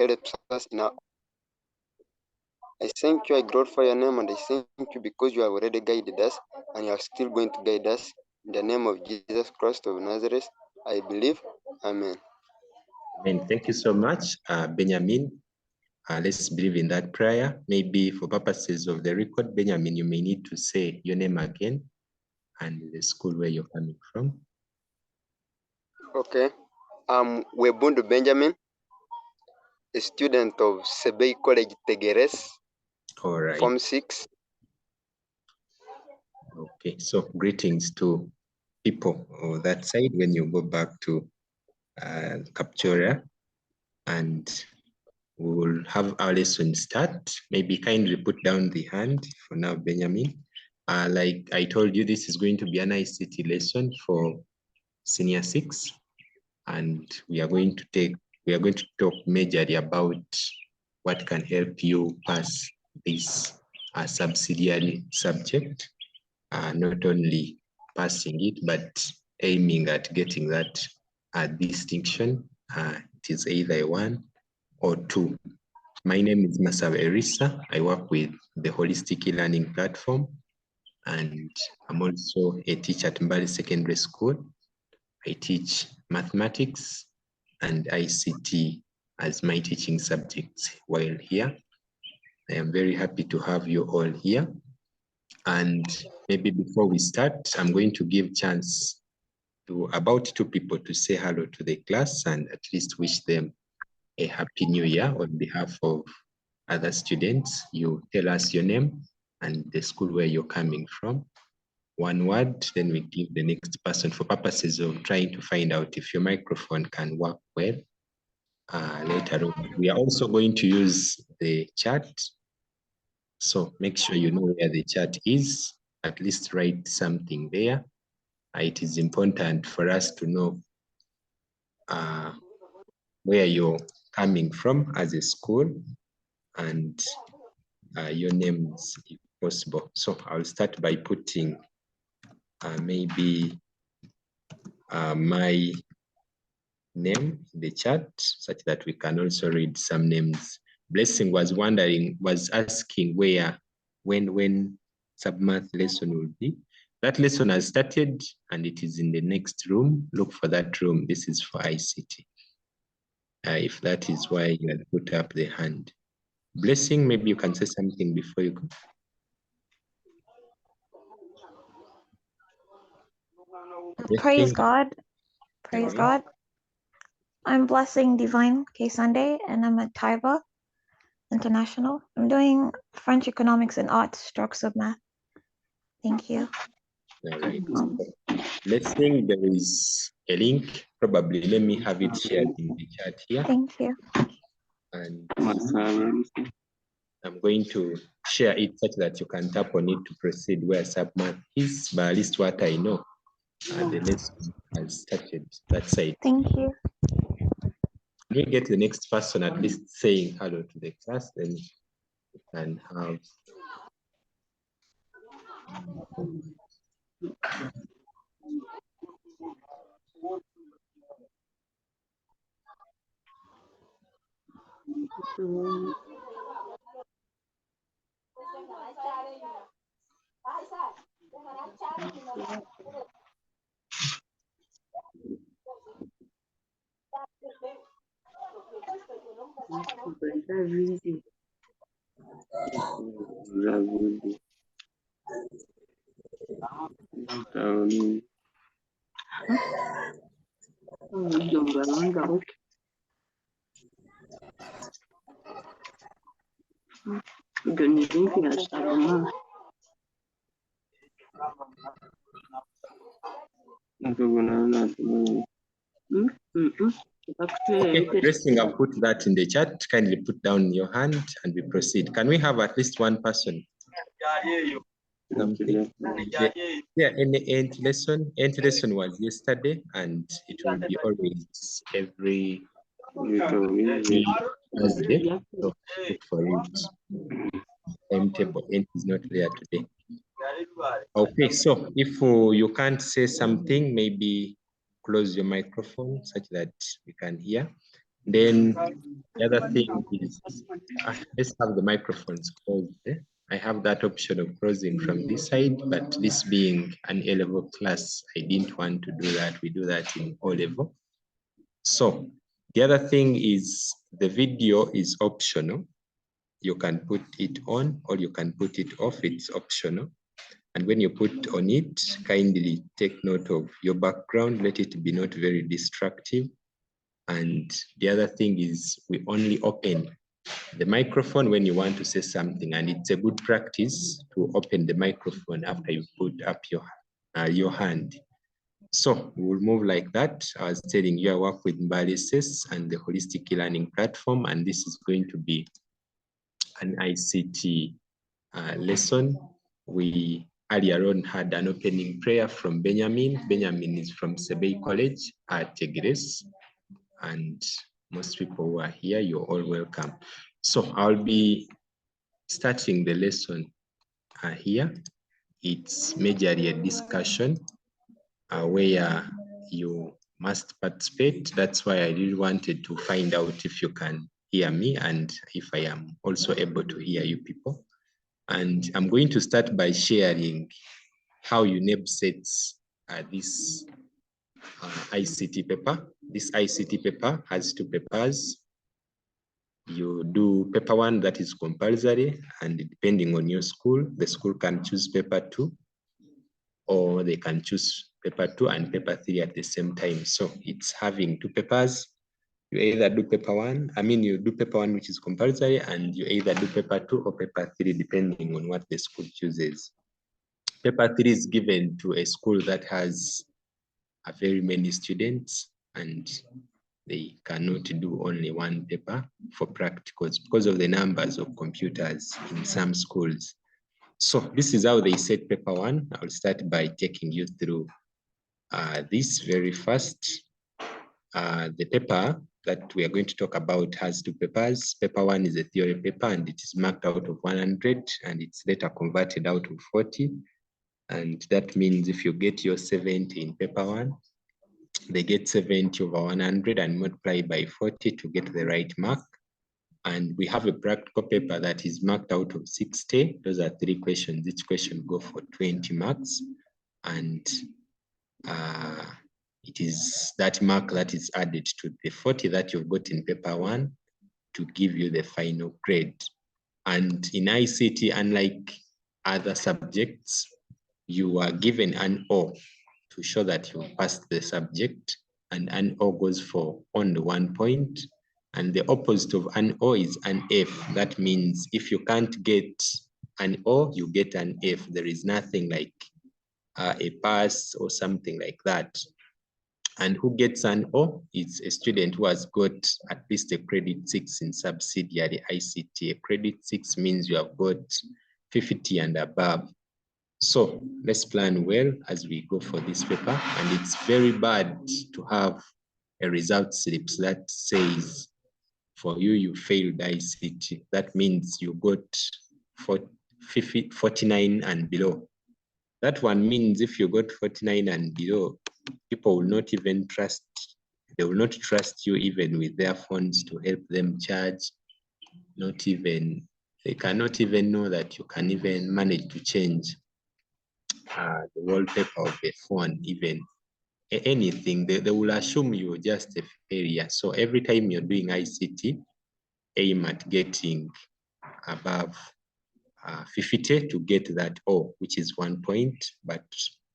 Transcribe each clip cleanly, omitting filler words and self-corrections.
helps us in our. I thank you, I glorify your name, and I thank you because you have already guided us and you are still going to guide us. In the name of Jesus Christ of Nazareth, I believe. Amen. Amen. Thank you so much, Benjamin. Let's believe in that prayer. Maybe for purposes of the record, Benjamin, you may need to say your name again and the school where you're coming from. Okay. I'm Webundu Benjamin, a student of Sebei College Tegeres, All right. Form 6. Okay, so greetings to people on that side when you go back to Captura, and we will have our lesson start. Maybe kindly put down the hand for now, Benjamin. Like I told you, this is going to be an ICT lesson for Senior 6, and we are going to talk majorly about what can help you pass this subsidiary subject, not only passing it, but aiming at getting that distinction. It is either a 1 or 2. My name is Masawe Erisa. I work with the Holistic E-Learning Platform, and I'm also a teacher at Mbali Secondary School. I teach mathematics and ICT as my teaching subjects while here. I am very happy to have you all here. And maybe before we start, I'm going to give chance to about 2 people to say hello to the class and at least wish them a happy new year on behalf of other students. You tell us your name and the school where you're coming from. 1 word, then we give the next person for purposes of trying to find out if your microphone can work well later on. We are also going to use the chat. So make sure you know where the chat is, at least write something there. It is important for us to know where you're coming from as a school and your names if possible. So I'll start by putting maybe my name in the chat such that we can also read some names. Blessing was asking when submath lesson will be. That lesson has started and it is in the next room. Look for that room. This is for ICT. If that is why you had put up the hand. Blessing, maybe you can say something before you go. Praise God. Praise God. I'm Blessing Divine K. Sunday, and I'm at Taiba International. I'm doing French Economics and Arts, strokes of math. Thank you. All right. Blessing, there is a link. Probably let me have it shared in the chat here. Thank you. And I'm going to share it such that you can tap on it to proceed where submath is, but at least what I know. The lesson has started that side. Thank you. We get the next person at least saying hello to the class, then we can have okay, Blessing, I'll put that in the chat. Kindly put down your hand and we proceed. Can we have at least one person? Something. Yeah, end lesson was yesterday, and it will be always every Thursday. So look for it. Timetable is not there today. Okay, so if you can't say something, maybe close your microphone such that we can hear. Then the other thing is, let's have the microphones closed. I have that option of closing from this side, but this being an A-level class, I didn't want to do that. We do that in O-level. So the other thing is the video is optional. You can put it on or you can put it off. It's optional. And when you put on it, kindly take note of your background. Let it be not very distractive. And the other thing is we only open the microphone when you want to say something. And it's a good practice to open the microphone after you put up your hand. So we'll move like that. I was telling you I work with Syllabus and the Holistic E-Learning Platform, and this is going to be an ICT lesson. We earlier on had an opening prayer from Benjamin. Benjamin is from Sebei College at Tigres, and most people who are here, you're all welcome. So I'll be starting the lesson here. It's majorly a discussion where you must participate. That's why I really wanted to find out if you can hear me and if I am also able to hear you people. And I'm going to start by sharing how UNEB sets this ICT paper. This ICT paper has two papers. You do paper 1 that is compulsory, and depending on your school, the school can choose paper 2, or they can choose paper 2 and paper 3 at the same time. So it's having two papers. You either do paper 1, you do paper 1, which is compulsory, and you either do paper 2 or paper 3, depending on what the school chooses. Paper 3 is given to a school that has a very many students, and they cannot do only one paper for practicals because of the numbers of computers in some schools. So this is how they set paper 1. I'll start by taking you through this very fast. The paper that we are going to talk about has two papers. Paper 1 is a theory paper, and it is marked out of 100, and it's later converted out of 40. And that means if you get your 70 in paper 1, they get 70 over 100 and multiply by 40 to get the right mark. And we have a practical paper that is marked out of 60. Those are 3 questions. Each question go for 20 marks. And it is that mark that is added to the 40 that you've got in paper 1 to give you the final grade. And in ICT, unlike other subjects, you are given an O to show that you passed the subject, and an O goes for only 1 point. And the opposite of an O is an F. That means if you can't get an O, you get an F. There is nothing like a pass or something like that. And who gets an O is a student who has got at least a credit 6 in subsidiary ICT. A credit 6 means you have got 50 and above. So let's plan well as we go for this paper. And it's very bad to have a result slips that says for you, you failed ICT. That means you got 49 and below. That one means if you got 49 and below, people will not even trust, they will not trust you even with their phones to help them charge. They cannot even know that you can even manage to change the wallpaper of a phone, even anything. They will assume you're just a failure. So every time you're doing ICT, aim at getting above 50 to get that O, which is 1 point. But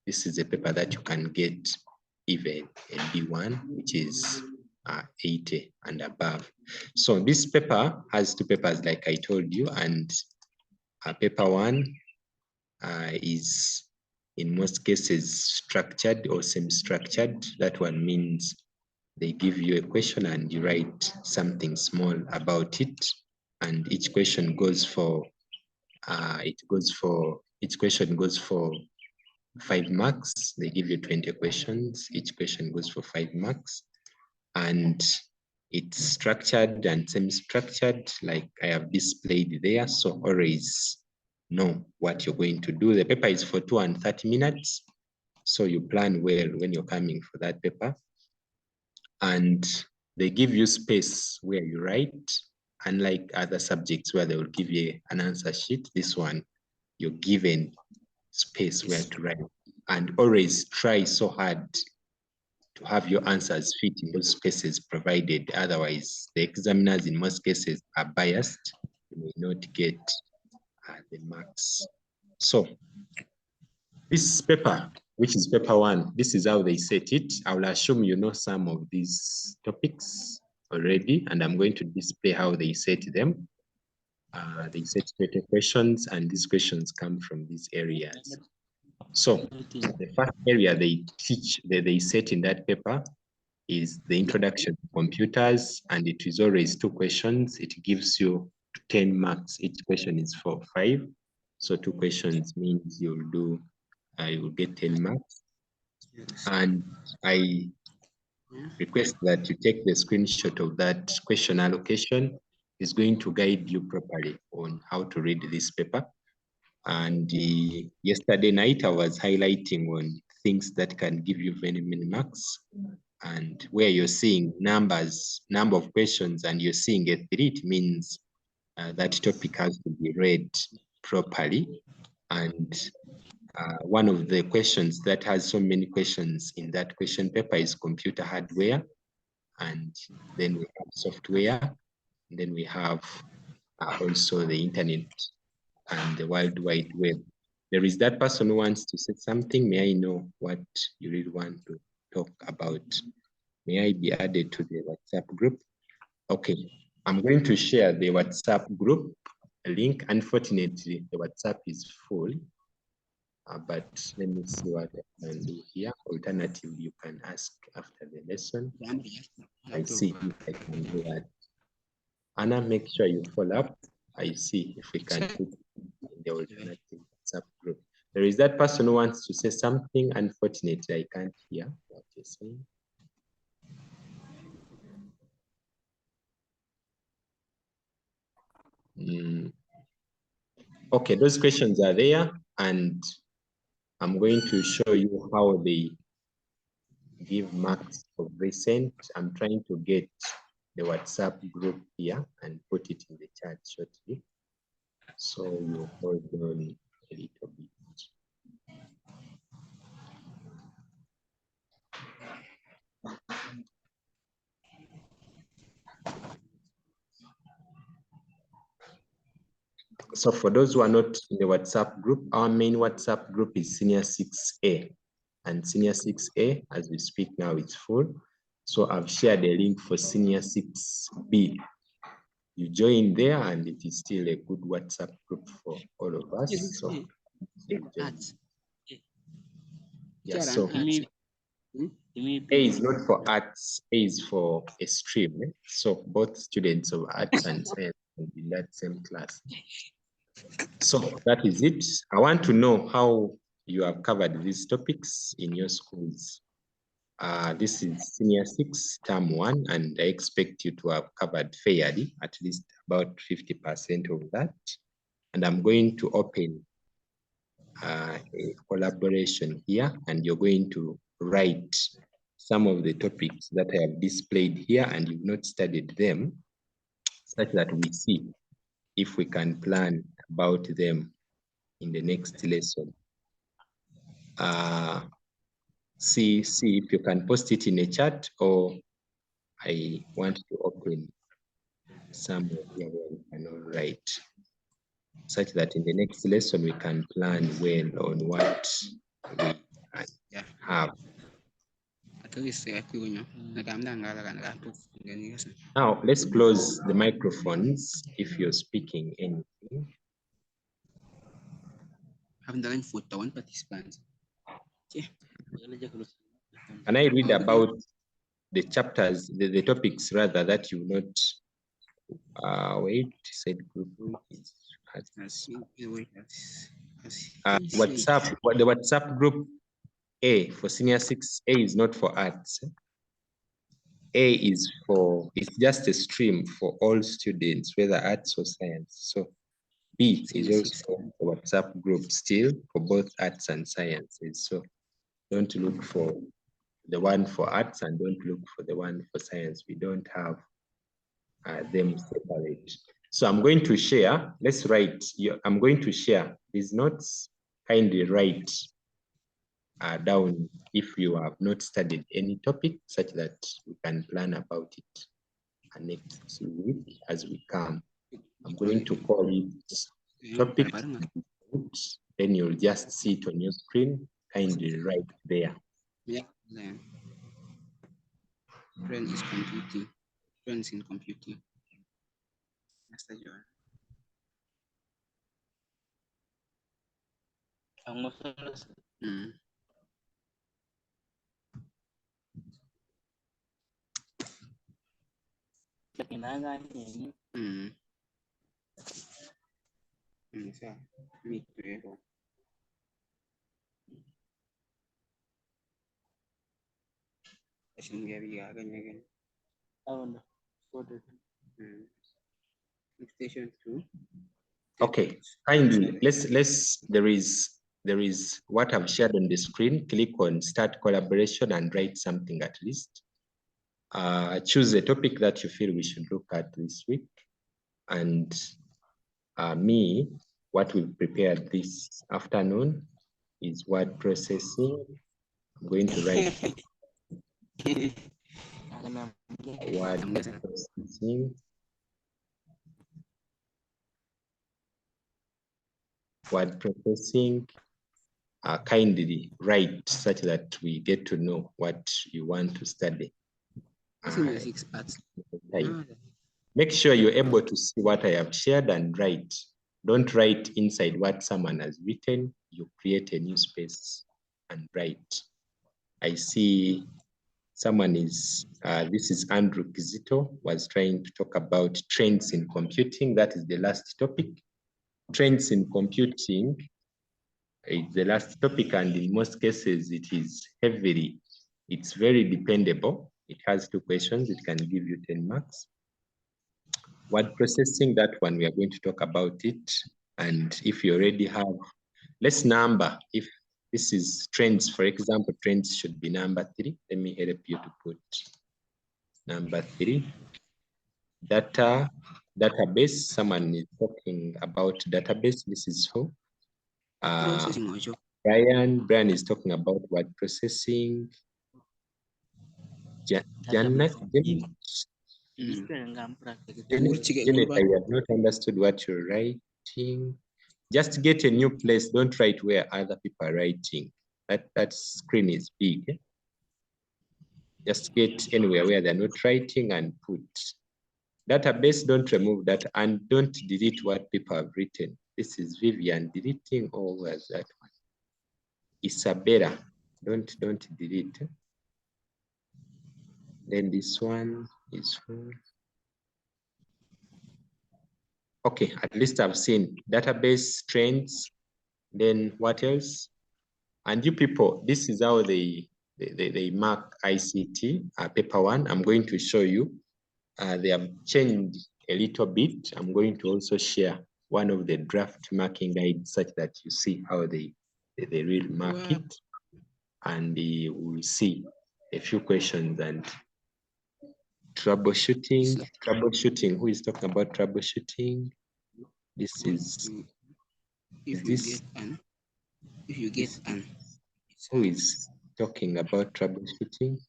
this is a paper that you can get even a B1, which is 80 and above. So this paper has two papers, like I told you, and paper 1 is in most cases structured or semi-structured. That one means they give you a question and you write something small about it, and each question goes for each question goes for 5 marks. They give you 20 questions. Each question goes for 5 marks, and it's structured and semi-structured like I have displayed there. So always know what you're going to do. The paper is for 2 and 30 minutes. So you plan well when you're coming for that paper. And they give you space where you write, unlike other subjects where they will give you an answer sheet. This one, you're given space where to write. And always try so hard to have your answers fit in those spaces provided. Otherwise, the examiners in most cases are biased. You may not get the marks. So this paper, which is paper 1, this is how they set it. I will assume you know some of these topics already, and I'm going to display how they set them. They set 20 questions, and these questions come from these areas. So the first area they teach, they set in that paper is the introduction to computers, and it is always 2 questions. It gives you 10 marks. Each question is for 5. So 2 questions means you will get 10 marks. And I request that you take the screenshot of that question allocation. It's going to guide you properly on how to read this paper. And yesterday night, I was highlighting on things that can give you very many marks. And where you're seeing number of questions, and you're seeing a 3, it means that topic has to be read properly. And one of the questions that has so many questions in that question paper is computer hardware. And then we have software. And then we have also the internet and the World Wide Web. There is that person who wants to say something. May I know what you really want to talk about? May I be added to the WhatsApp group? Okay, I'm going to share the WhatsApp group link. Unfortunately, the WhatsApp is full, but let me see what I can do here. Alternatively, you can ask after the lesson. I see if I can do that. Anna, make sure you follow up. I see if we can put it in the alternative WhatsApp group. There is that person who wants to say something. Unfortunately, I can't hear what you're saying. Okay, those questions are there, and I'm going to show you how they give marks of recent. I'm trying to get the WhatsApp group here and put it in the chat shortly. So you hold on a little bit. So for those who are not in the WhatsApp group, our main WhatsApp group is Senior 6A. And Senior 6A, as we speak now, it's full. So I've shared a link for Senior 6B. You join there, and it is still a good WhatsApp group for all of us. So, yeah, so A is not for arts, A is for a stream. So both students of arts and science will be in that same class. So that is it. I want to know how you have covered these topics in your schools. This is Senior 6, Term 1, and I expect you to have covered fairly, at least about 50% of that. And I'm going to open a collaboration here, and you're going to write some of the topics that I have displayed here, and you've not studied them, such that we see if we can plan about them in the next lesson. See if you can post it in a chat, or I want to open somewhere here where we can all write, such that in the next lesson we can plan well on what we have. Now let's close the microphones if you're speaking anything. Can I read about the chapters, the topics rather, that you not wait, said group WhatsApp, the WhatsApp group A for Senior 6, A is not for arts. A is for, it's just a stream for all students, whether arts or science. So B is also a WhatsApp group still for both arts and sciences. So don't look for the one for arts and don't look for the one for science. We don't have them separate. So I'm going to share, let's write, I'm going to share these notes. Kindly write down if you have not studied any topic, such that we can plan about it next week as we come. I'm going to call it topic, then you'll just see it on your screen. Kindly write there. Yeah. Trend is computing. Trends in computing. Master John. Station 2. Okay, kindly there is what I've shared on the screen. Click on start collaboration and write something at least. Choose a topic that you feel we should look at this week. And what we've prepared this afternoon is word processing. I'm going to write word processing. Word processing. Kindly write such that we get to know what you want to study. Make sure you're able to see what I have shared and write. Don't write inside what someone has written. You create a new space and write. I see someone is, this is Andrew Kizito, was trying to talk about trends in computing. That is the last topic. Trends in computing is the last topic, and in most cases it is it's very dependable. It has 2 questions. It can give you 10 marks. Word processing, that one we are going to talk about it. And if you already have, let's number. If this is trends, for example, trends should be number 3. Let me help you to put number 3. Database, someone is talking about database. This is who? Brian is talking about word processing. Janet, I have not understood what you're writing. Just get a new place. Don't write where other people are writing. That screen is big. Just get anywhere where they're not writing and put. Database, don't remove that, and don't delete what people have written. This is Vivian deleting, or was that one? Isabella, don't delete. Then this one is who? Okay, at least I've seen database, trends, then what else? And you people, this is how they mark ICT, paper 1. I'm going to show you. They have changed a little bit. I'm going to also share one of the draft marking guides such that you see how they really mark it. And we'll see a few questions and troubleshooting. Who is talking about troubleshooting? This is this. If you get an. Who is talking about troubleshooting?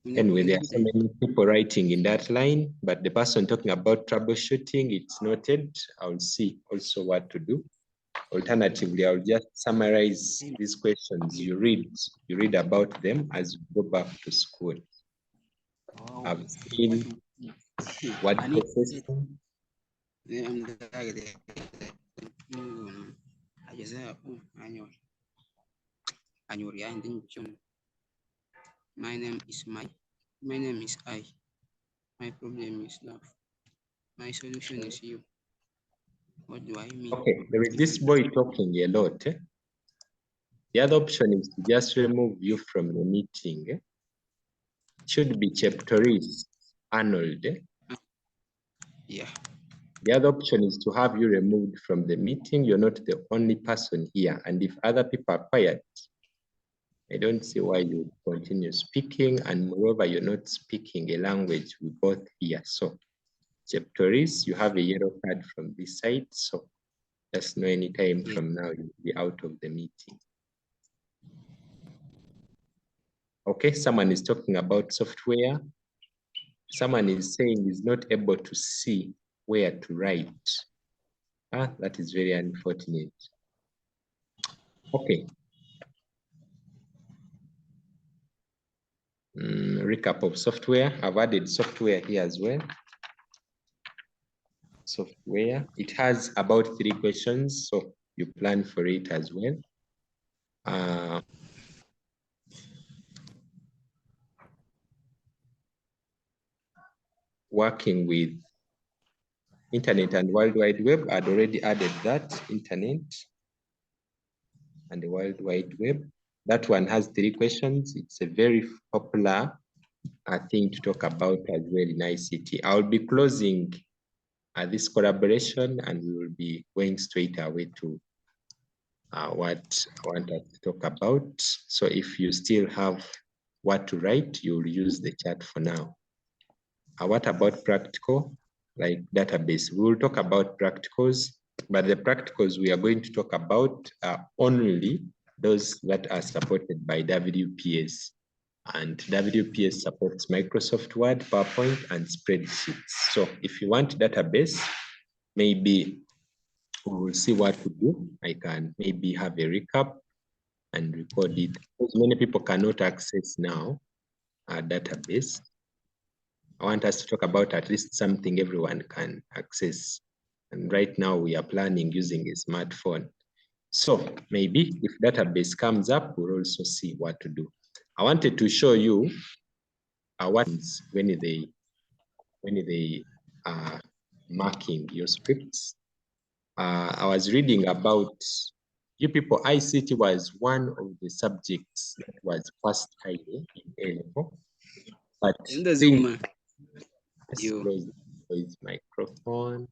Anyway, there are so many people writing in that line, but the person talking about troubleshooting, it's noted. I'll see also what to do. Alternatively, I'll just summarize these questions. You read about them as you go back to school. I've seen word processing. My name is I. My problem is love. My solution is you. What do I mean? Okay, there is this boy talking a lot. The other option is to just remove you from the meeting. It should be Cheptoris Arnold. Yeah. The other option is to have you removed from the meeting. You're not the only person here. And if other people are quiet, I don't see why you continue speaking, and moreover, you're not speaking a language we both hear. So, Cheptoris, you have a yellow card from this side, so just know any time Yes. from now you'll be out of the meeting. Okay, someone is talking about software. Someone is saying he's not able to see where to write. That is very unfortunate. Okay. Recap of software. I've added software here as well. Software. It has about 3 questions, so you plan for it as well. Working with Internet and World Wide Web, I'd already added that, Internet and the World Wide Web. That one has 3 questions. It's a very popular thing to talk about as well in ICT. I'll be closing this collaboration and we will be going straight away to what I want us to talk about. So if you still have what to write, you'll use the chat for now. What about practical, like database? We'll talk about practicals, but the practicals we are going to talk about are only those that are supported by WPS. And WPS supports Microsoft Word, PowerPoint, and spreadsheets. So if you want database, maybe we'll see what to do. I can maybe have a recap and record it. Because many people cannot access now a database. I want us to talk about at least something everyone can access. And right now we are planning using a smartphone. So maybe if database comes up, we'll also see what to do. I wanted to show you what when they are marking your scripts. I was reading about you people. ICT was one of the subjects that was passed highly in A level, but let's close his microphone.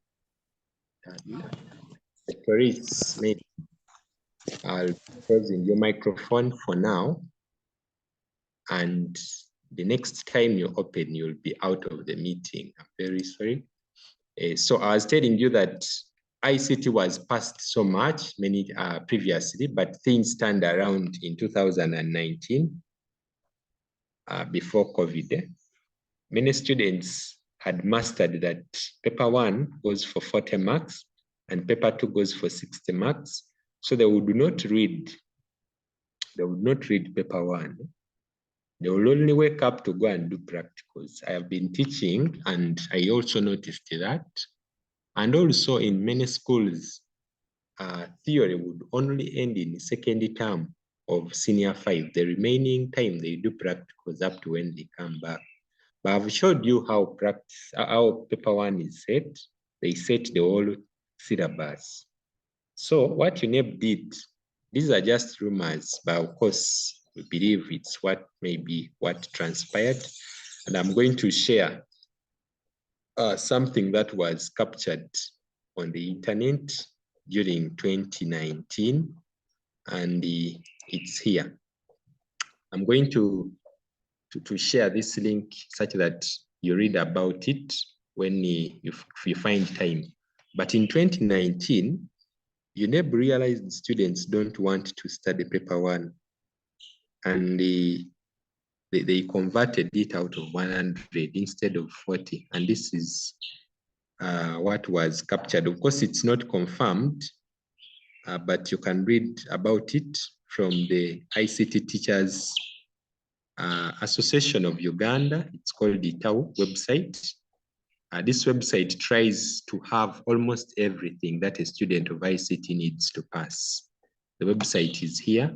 Maybe I'll closing your microphone for now, and the next time you open, you'll be out of the meeting. I'm very sorry. So I was telling you that ICT was passed so much previously, but things turned around in 2019 before COVID. Many students had mastered that paper 1 goes for 40 marks and paper 2 goes for 60 marks. So they would not read paper 1. They will only wake up to go and do practicals. I have been teaching and I also noticed that. And also in many schools, theory would only end in the second term of senior 5. The remaining time they do practicals up to when they come back. But I've showed you how paper 1 is set. They set the whole syllabus. So what UNEP did, these are just rumors, but of course we believe it's what transpired. And I'm going to share something that was captured on the internet during 2019, and it's here. I'm going to share this link such that you read about it when if you find time. But in 2019, UNEB realized students don't want to study paper 1, and they converted it out of 100 instead of 40, and this is what was captured. Of course, it's not confirmed, but you can read about it from the ICT Teachers Association of Uganda. It's called the TAU website. This website tries to have almost everything that a student of ICT needs to pass. The website is here.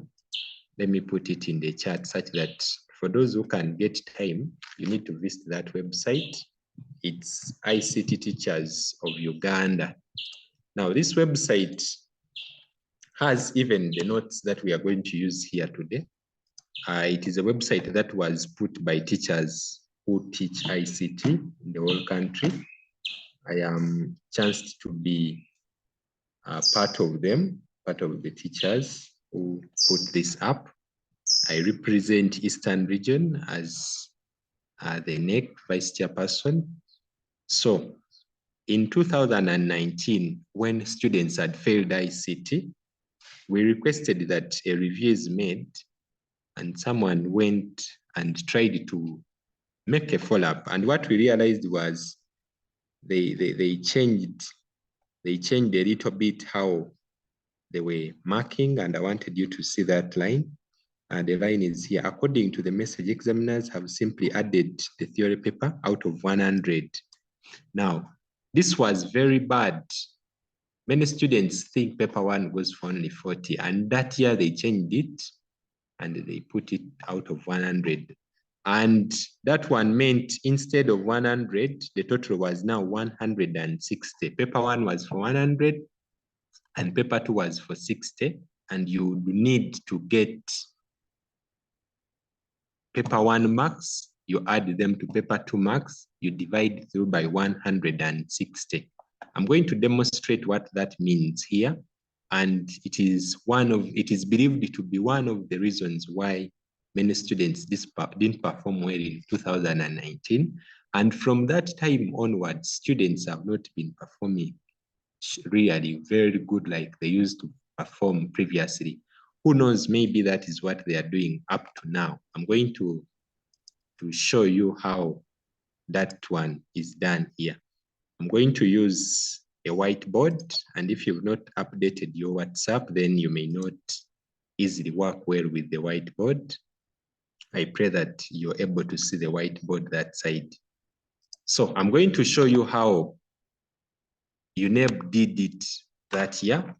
Let me put it in the chat such that for those who can get time, you need to visit that website. It's ICT Teachers of Uganda. Now, this website has even the notes that we are going to use here today. It is a website that was put by teachers who teach ICT in the whole country. I am chanced to be part of them, part of the teachers who put this up. I represent Eastern Region as the NEC Vice Chairperson. So in 2019, when students had failed ICT, we requested that a review is made, and someone went and tried to make a follow-up. And what we realized was they changed a little bit how they were marking, and I wanted you to see that line. And the line is here. According to the message, examiners have simply added the theory paper out of 100. Now, this was very bad. Many students think paper one goes for only 40, and that year they changed it and they put it out of 100. And that one meant instead of 100, the total was now 160. Paper one was for 100 and paper two was for 60. And you need to get paper one marks, you add them to paper two marks, you divide through by 160. I'm going to demonstrate what that means here. And it is believed to be one of the reasons why many students didn't perform well in 2019. And from that time onwards, students have not been performing really very good like they used to perform previously. Who knows, maybe that is what they are doing up to now. I'm going to show you how that one is done here. I'm going to use a whiteboard, and if you've not updated your WhatsApp, then you may not easily work well with the whiteboard. I pray that you're able to see the whiteboard that side. So I'm going to show you how UNEB did it that year,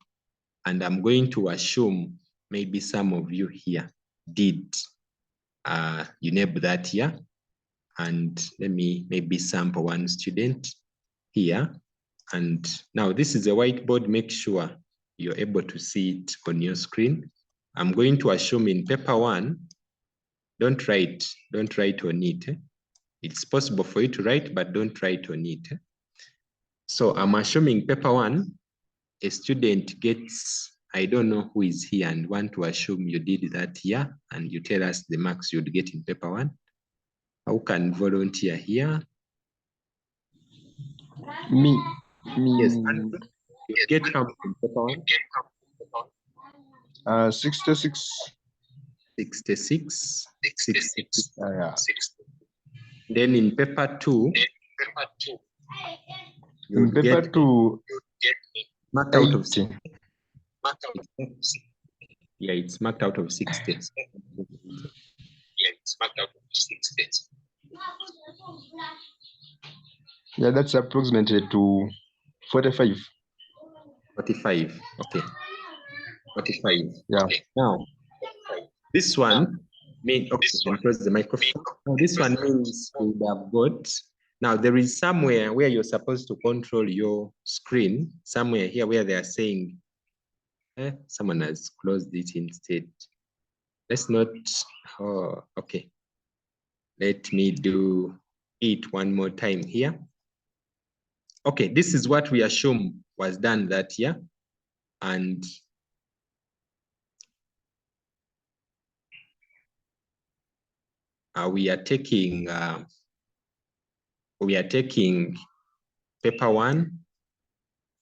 and I'm going to assume maybe some of you here did UNEB that year. And let me maybe sample one student here. And now this is a whiteboard. Make sure you're able to see it on your screen. I'm going to assume in paper one, don't write on it. It's possible for you to write, but don't write on it. So I'm assuming paper one, a student gets, I don't know who is here and want to assume you did that year, and you tell us the marks you'd get in paper one. Who can volunteer here? Me. Yes, you get how much in paper one? 66. 66. 66. Yeah. Then in paper two, In paper two, marked out of 60. Yeah, it's marked out of 60. Yeah, that's approximately to 45. 45. Okay. 45. Yeah. Now, this one means, okay, you can close the microphone. Now, this one means we would have got, now there is somewhere where you're supposed to control your screen, somewhere here where they are saying, someone has closed it instead. Let's not, oh, okay. Let me do it one more time here. Okay, this is what we assume was done that year. And we are taking paper one.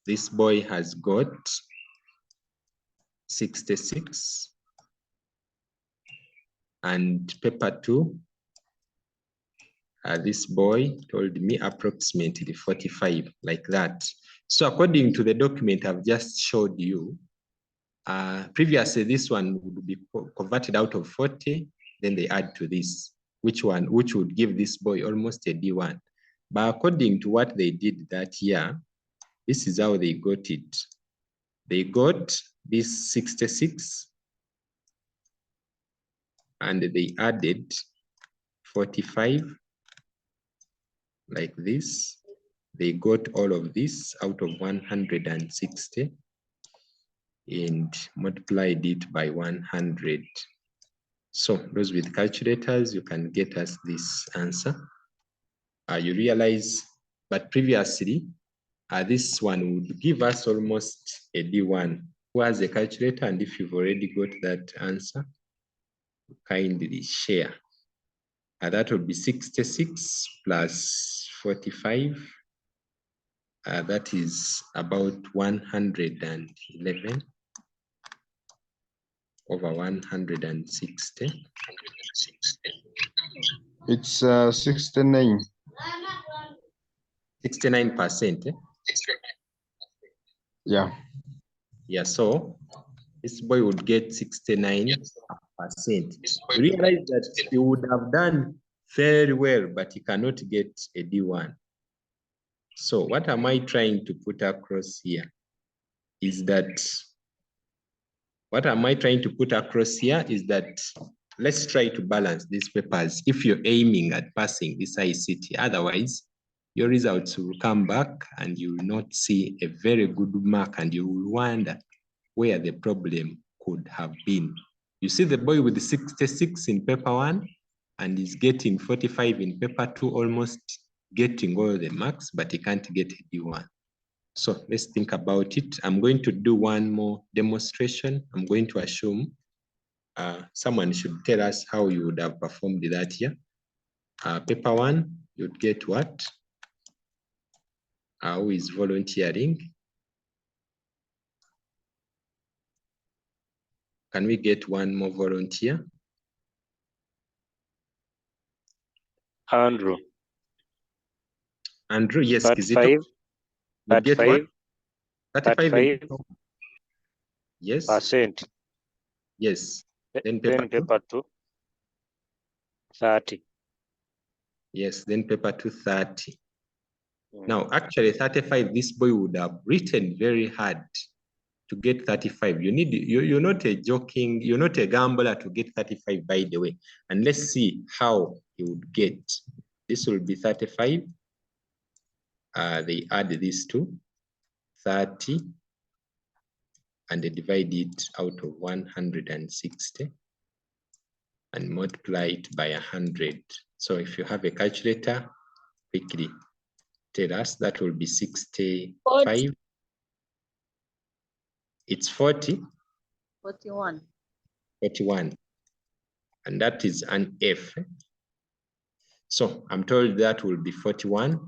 This boy has got 66. And paper two, this boy told me approximately 45, like that. So according to the document I've just showed you, previously this one would be converted out of 40, then they add to this, which would give this boy almost a D1. But according to what they did that year, this is how they got it. They got this 66, and they added 45, like this. They got all of this out of 160 and multiplied it by 100. So those with calculators, you can get us this answer. You realize, but previously, this one would give us almost a D1. Who has a calculator? And if you've already got that answer, kindly share. That will be 66 plus 45. That is about 111 over 160. It's 69. 69%. Yeah. Yeah, so this boy would get 69%. You realize that he would have done very well, but he cannot get a D1. So what am I trying to put across here is that, let's try to balance these papers if you're aiming at passing this ICT. Otherwise, your results will come back and you will not see a very good mark and you will wonder where the problem could have been. You see the boy with the 66 in paper 1 and is getting 45 in paper 2, almost getting all the marks, but he can't get a D1. So let's think about it. I'm going to do one more demonstration. I'm going to assume someone should tell us how you would have performed that here. Paper 1, you'd get what? Who is volunteering? Can we get one more volunteer? Andrew. Andrew, yes. 35. You get what? 35. Yes. Percent. Yes. Then paper 2. 30. Yes, then paper 2, 30. Now, actually 35, this boy would have written very hard to get 35. You're not a joking, you're not a gambler to get 35, by the way. And let's see how he would get. This will be 35. They add these two, 30, and they divide it out of 160 and multiply it by 100. So if you have a calculator, quickly tell us. That will be 65. 40. It's 40. 41. 41. And that is an F. So I'm told that will be 41%.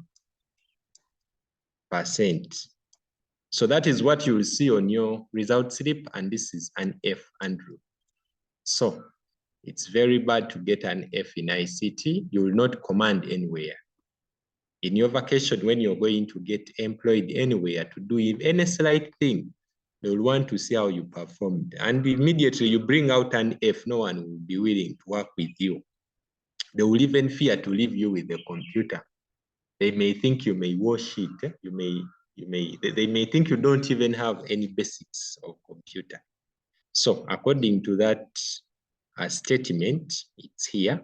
So that is what you will see on your result slip, and this is an F, Andrew. So it's very bad to get an F in ICT. You will not command anywhere. In your vacation, when you're going to get employed anywhere to do any slight thing, they will want to see how you performed. And immediately you bring out an F, no one will be willing to work with you. They will even fear to leave you with the computer. They may think you may wash it. They may think you don't even have any basics of computer. So according to that statement, it's here.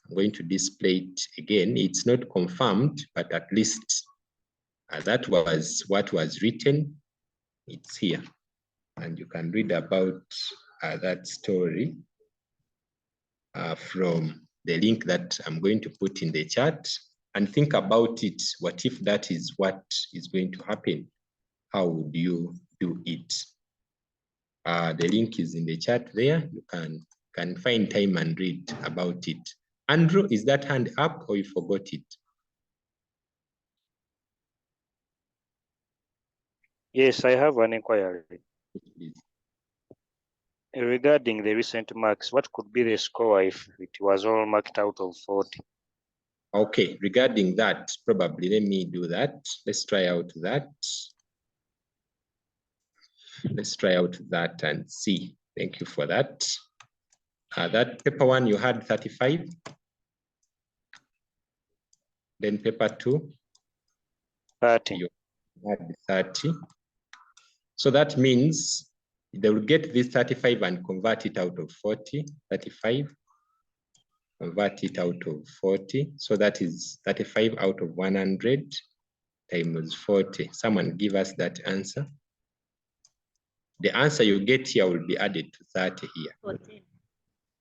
I'm going to display it again. It's not confirmed, but at least that was what was written. It's here. And you can read about that story from the link that I'm going to put in the chat, and think about it. What if that is what is going to happen? How would you do it? The link is in the chat there. You can find time and read about it. Andrew, is that hand up or you forgot it? Yes, I have an inquiry. Please. Regarding the recent marks, what could be the score if it was all marked out of 40? Okay, regarding that, probably let me do that. Let's try out that. Let's try out that and see. Thank you for that. That paper 1, you had 35. Then paper 2, 30. you had 30. So that means they will get this 35 and convert it out of 40, 35, convert it out of 40. So that is 35 out of 100 times 40. Someone give us that answer. The answer you get here will be added to 30 here. 14.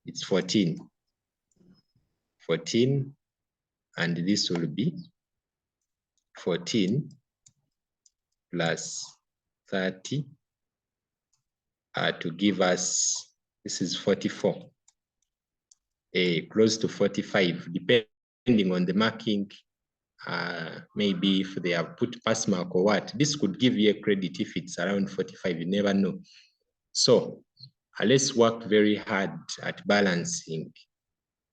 It's 14. 14, and this will be 14 plus 30 to give us, this is 44. close to 45, depending on the marking. Maybe if they have put pass mark or what, this could give you a credit if it's around 45, you never know. So let's work very hard at balancing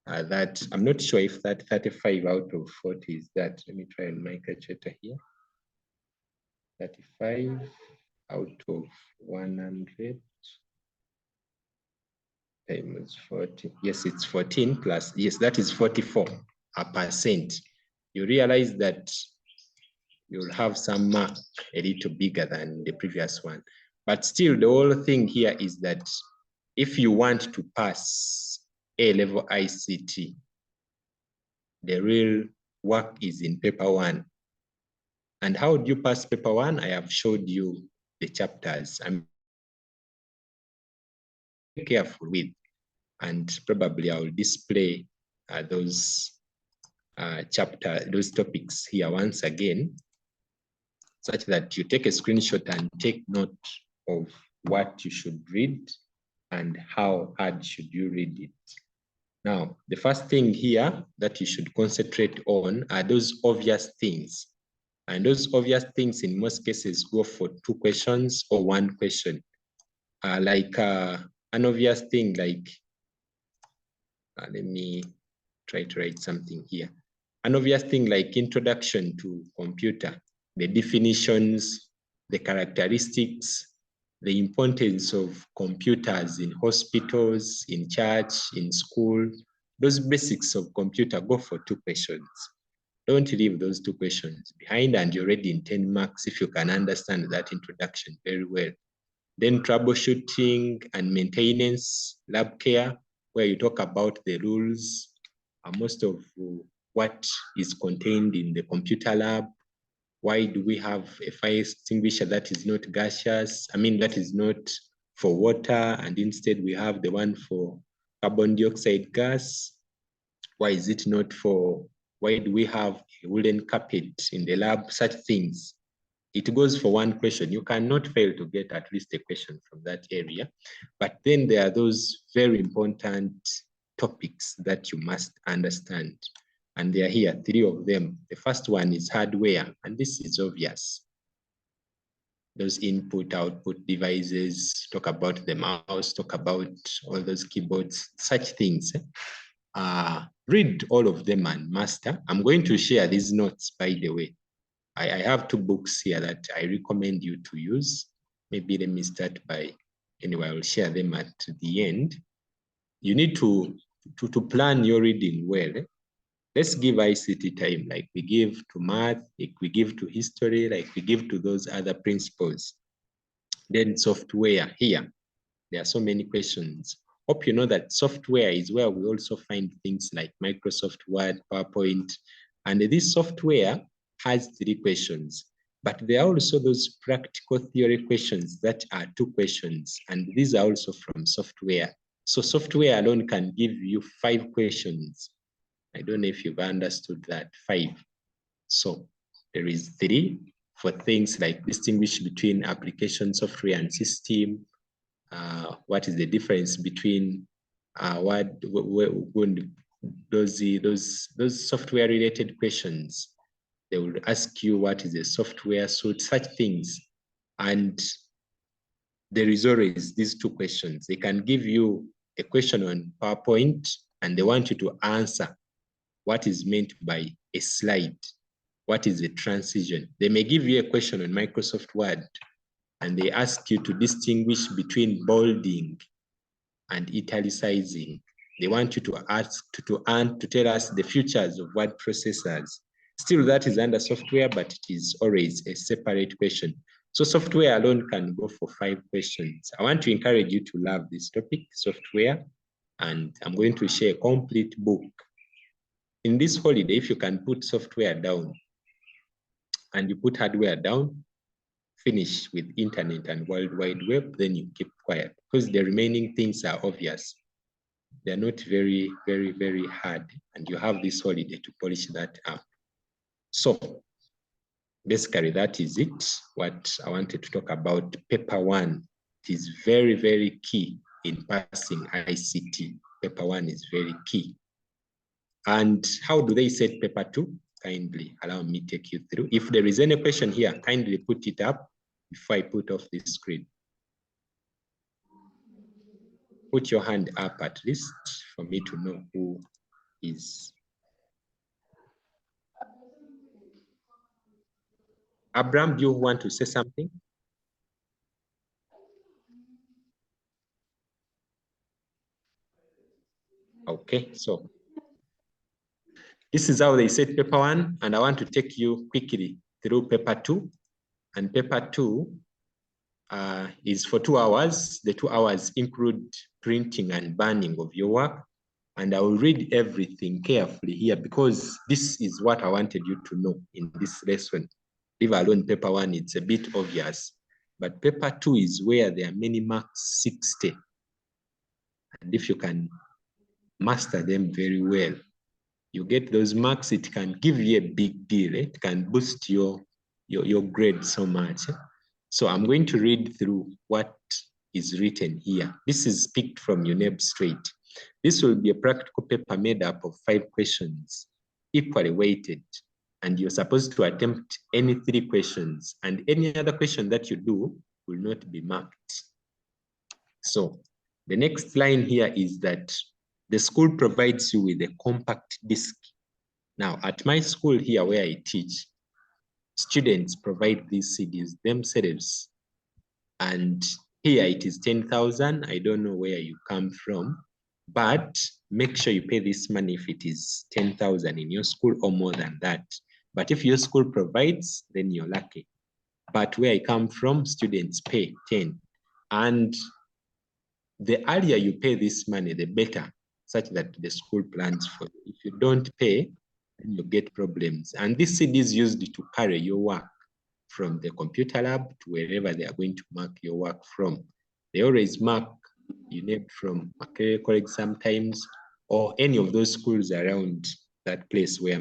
that. I'm not sure if that 35 out of 40 is that. Let me try and make a calculator here. 35 out of 100 times 40. Yes, it's 14 plus, yes, that is 44%. You realize that you'll have some mark a little bigger than the previous one. But still, the whole thing here is that if you want to pass A-level ICT, the real work is in paper 1. And how do you pass paper 1? I have showed you the chapters. I'm careful with, and probably I'll display those those topics here once again, such that you take a screenshot and take note of what you should read and how hard should you read it. Now, the first thing here that you should concentrate on are those obvious things. And those obvious things in most cases go for 2 questions or 1 question. Like an obvious thing, like, let me try to write something here. An obvious thing like introduction to computer, the definitions, the characteristics, the importance of computers in hospitals, in church, in school. Those basics of computer go for 2 questions. Don't leave those 2 questions behind, and you're already in 10 marks if you can understand that introduction very well. Then troubleshooting and maintenance, lab care, where you talk about the rules, most of what is contained in the computer lab. Why do we have a fire extinguisher that is not gaseous? I mean, that is not for water, and instead we have the one for carbon dioxide gas. Why is it not for, why do we have a woolen carpet in the lab? Such things. It goes for 1 question. You cannot fail to get at least a question from that area. But then there are those very important topics that you must understand. And they are here, 3 of them. The first one is hardware, and this is obvious. Those input, output devices, talk about the mouse, talk about all those keyboards, such things. Read all of them and master. I'm going to share these notes, by the way. I have 2 books here that I recommend you to use. Maybe let me start by, anyway, I'll share them at the end. You need to plan your reading well. Let's give ICT time, like we give to math, like we give to history, like we give to those other principles. Then software here, there are so many questions. Hope you know that software is where we also find things like Microsoft Word, PowerPoint, and this software has 3 questions, but there are also those practical theory questions that are 2 questions, and these are also from software. So software alone can give you 5 questions. I don't know if you've understood that, 5. So there is 3 for things like distinguish between application software and system. What is the difference between those software related questions? They will ask you what is a software suite, such things. And there is always these 2 questions. They can give you a question on PowerPoint and they want you to answer what is meant by a slide. What is a transition? They may give you a question on Microsoft Word and they ask you to distinguish between bolding and italicizing. They want you to ask to tell us the features of word processors. Still, that is under software, but it is always a separate question. So software alone can go for 5 questions. I want to encourage you to love this topic, software, and I'm going to share a complete book. In this holiday, if you can put software down and you put hardware down, finish with internet and World Wide Web, then you keep quiet because the remaining things are obvious. They're not very, very, very hard, and you have this holiday to polish that up. So basically that is it, what I wanted to talk about. Paper 1 is very, very key in passing ICT. paper 1 is very key. And how do they set paper 2? Kindly allow me take you through. If there is any question here, kindly put it up before I put off the screen. Put your hand up at least for me to know who is. Abraham, do you want to say something? Okay, so this is how they set paper 1, and I want to take you quickly through paper 2. And paper 2 is for 2 hours. The 2 hours include printing and burning of your work. And I will read everything carefully here because this is what I wanted you to know in this lesson. Leave alone paper 1, it's a bit obvious. But paper 2 is where there are many marks, 60. And if you can master them very well, you get those marks, it can give you a big deal. It can boost your grade so much. So I'm going to read through what is written here. This is picked from UNEB straight. This will be a practical paper made up of 5 questions, equally weighted, and you're supposed to attempt any 3 questions, and any other question that you do will not be marked. So the next line here is that the school provides you with a compact disc. Now, at my school here where I teach, students provide these CDs themselves. And here it is 10,000. I don't know where you come from, but make sure you pay this money if it is 10,000 in your school or more than that. But if your school provides, then you're lucky. But where I come from, students pay 10. And the earlier you pay this money, the better, such that the school plans for you. If you don't pay, then you get problems. And this CD is used to carry your work from the computer lab to wherever they are going to mark your work from. They always mark UNEB from Makerere College sometimes, or any of those schools around that place where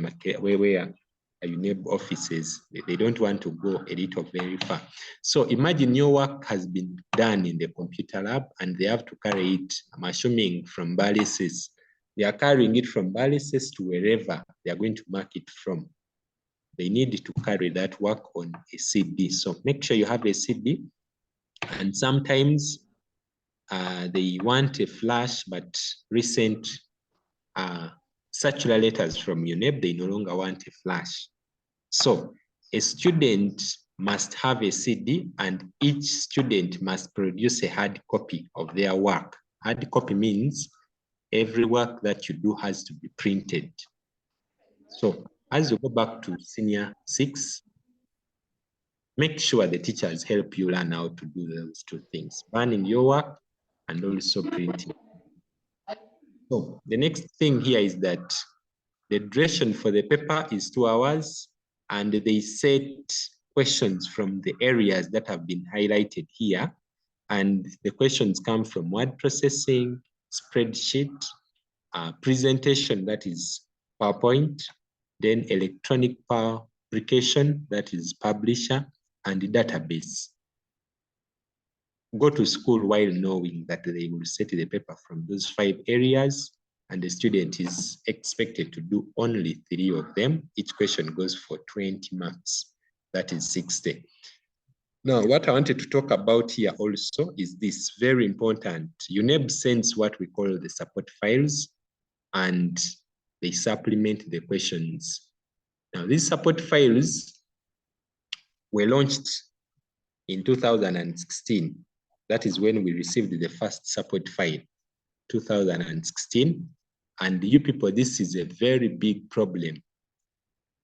UNEB offices. They don't want to go a little very far. So imagine your work has been done in the computer lab and they have to carry it, I'm assuming from Balices. They are carrying it from Balices to wherever they are going to mark it from. They need to carry that work on a CD. So make sure you have a CD. And sometimes they want a flash, but recent circular letters from UNEB, they no longer want a flash. So a student must have a CD and each student must produce a hard copy of their work. Hard copy means every work that you do has to be printed. So as you go back to senior 6, make sure the teachers help you learn how to do those 2 things, burning your work and also printing. So the next thing here is that the duration for the paper is 2 hours, and they set questions from the areas that have been highlighted here. And the questions come from word processing, spreadsheet, presentation, that is PowerPoint, then electronic publication, that is publisher, and database. Go to school while knowing that they will set the paper from those 5 areas, and the student is expected to do only 3 of them. Each question goes for 20 marks, that is 60. Now, what I wanted to talk about here also is this, very important. UNEB sends what we call the support files, and they supplement the questions. Now, these support files were launched in 2016. That is when we received the first support file, 2016. And you people, this is a very big problem.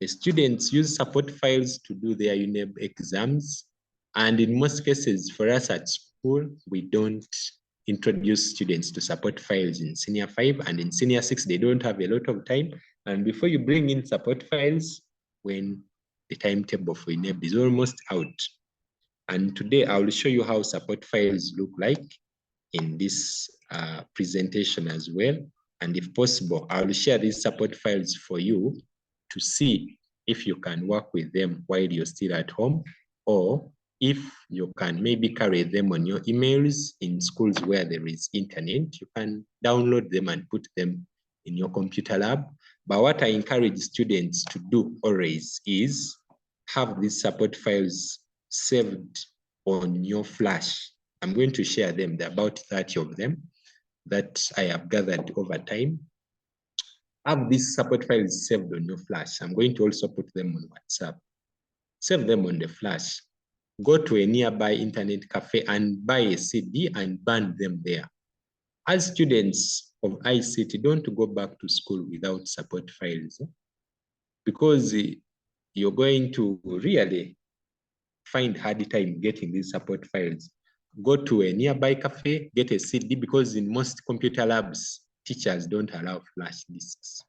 The students use support files to do their UNEB exams. And in most cases, for us at school, we don't introduce students to support files in senior 5, and in senior 6, they don't have a lot of time. And before you bring in support files, when the timetable for UNEB is almost out. And today I will show you how support files look like in this presentation as well. And if possible, I will share these support files for you to see if you can work with them while you're still at home, or if you can maybe carry them on your emails in schools where there is internet, you can download them and put them in your computer lab. But what I encourage students to do always is have these support files saved on your flash. I'm going to share them. There are about 30 of them that I have gathered over time. Have these support files saved on your flash. I'm going to also put them on WhatsApp. Save them on the flash. Go to a nearby internet cafe and buy a CD and burn them there. As students of ICT, don't go back to school without support files, because you're going to really find hard time getting these support files. Go to a nearby cafe, get a CD, because in most computer labs, teachers don't allow flash disks.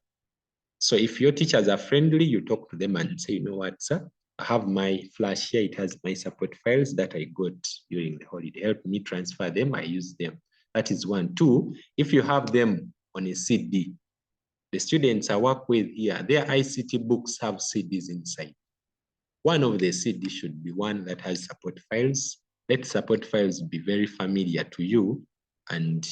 So if your teachers are friendly, you talk to them and say, you know what, sir, I have my flash here. It has my support files that I got during the holiday. Help me transfer them. I use them. That is one. Two, if you have them on a CD, the students I work with here, their ICT books have CDs inside. One of the CDs should be one that has support files. Let support files be very familiar to you, and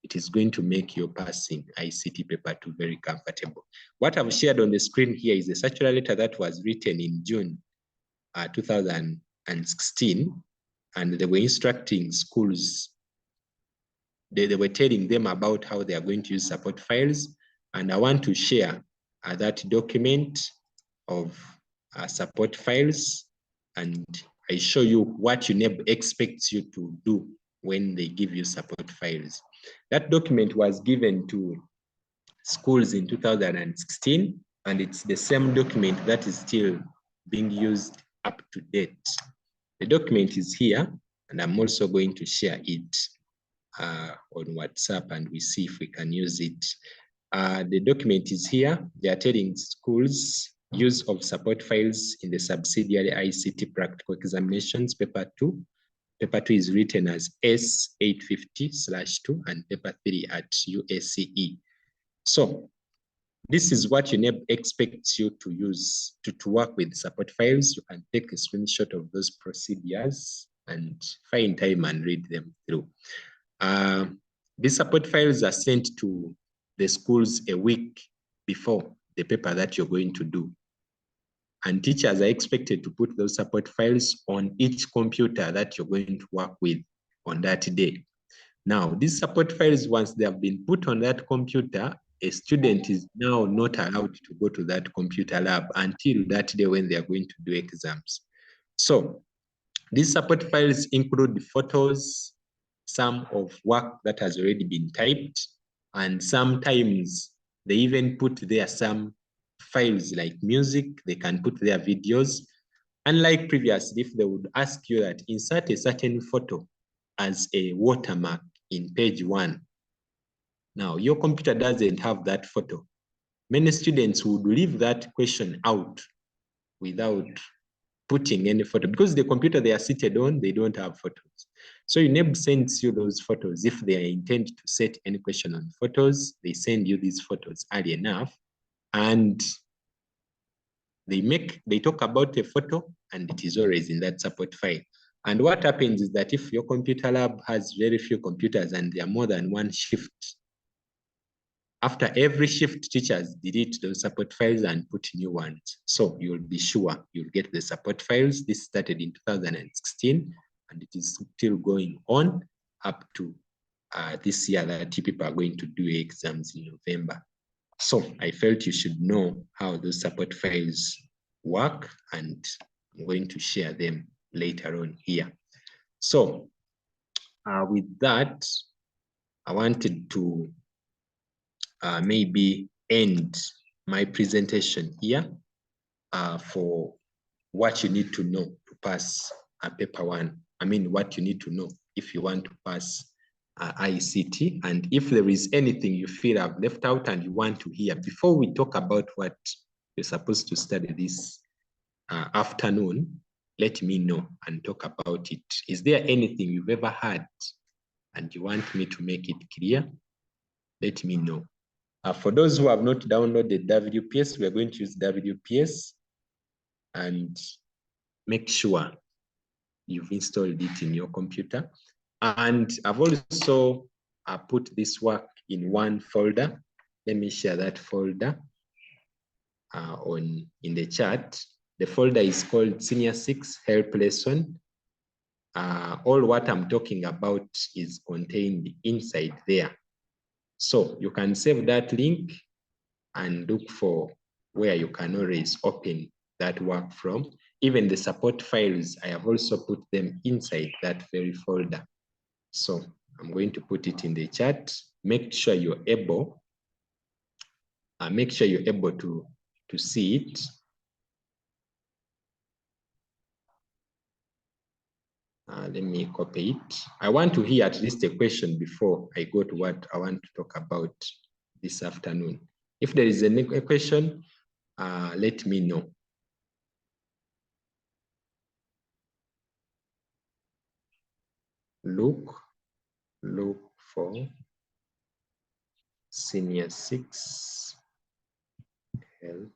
it is going to make your passing ICT paper 2 very comfortable. What I've shared on the screen here is a circular letter that was written in June 2016, and they were instructing schools. They were telling them about how they are going to use support files, and I want to share that document of support files, and I show you what UNEB expects you to do when they give you support files. That document was given to schools in 2016, and it's the same document that is still being used up to date. The document is here, and I'm also going to share it on WhatsApp, and we see if we can use it. The document is here. They are telling schools use of support files in the subsidiary ICT practical examinations, paper 2. Paper 2 is written as S850/2 and paper 3 at UACE. So this is what UNEB expects you to use to work with support files. You can take a screenshot of those procedures and find time and read them through. These support files are sent to the schools a week before the paper that you're going to do. And teachers are expected to put those support files on each computer that you're going to work with on that day. Now, these support files, once they have been put on that computer, a student is now not allowed to go to that computer lab until that day when they are going to do exams. So these support files include photos, some of work that has already been typed, and sometimes they even put there some files like music. They can put their videos. Unlike previously, if they would ask you that insert a certain photo as a watermark in page 1. Now, your computer doesn't have that photo. Many students would leave that question out without putting any photo, because the computer they are seated on, they don't have photos. So UNEB sends you those photos. If they intend to set any question on photos, they send you these photos early enough, and they talk about a photo, and it is always in that support file. And what happens is that if your computer lab has very few computers and there are more than one shift, after every shift, teachers delete those support files and put new ones. So you'll be sure you'll get the support files. This started in 2016, and it is still going on up to this year that people are going to do exams in November. So I felt you should know how those support files work, and I'm going to share them later on here. So with that, I wanted to maybe end my presentation here for what you need to know to pass paper 1. I mean, what you need to know if you want to pass ICT, and if there is anything you feel I've left out and you want to hear before we talk about what you're supposed to study this afternoon, let me know and talk about it. Is there anything you've ever had and you want me to make it clear? Let me know. For those who have not downloaded WPS, we are going to use WPS, and make sure you've installed it in your computer. And I've also put this work in one folder. Let me share that folder in the chat. The folder is called Senior 6 Help Lesson. All what I'm talking about is contained inside there. So you can save that link and look for where you can always open that work from. Even the support files, I have also put them inside that very folder. So I'm going to put it in the chat. Make sure you're able to see it. Let me copy it. I want to hear at least a question before I go to what I want to talk about this afternoon. If there is a question, let me know. Look for Senior 6 Help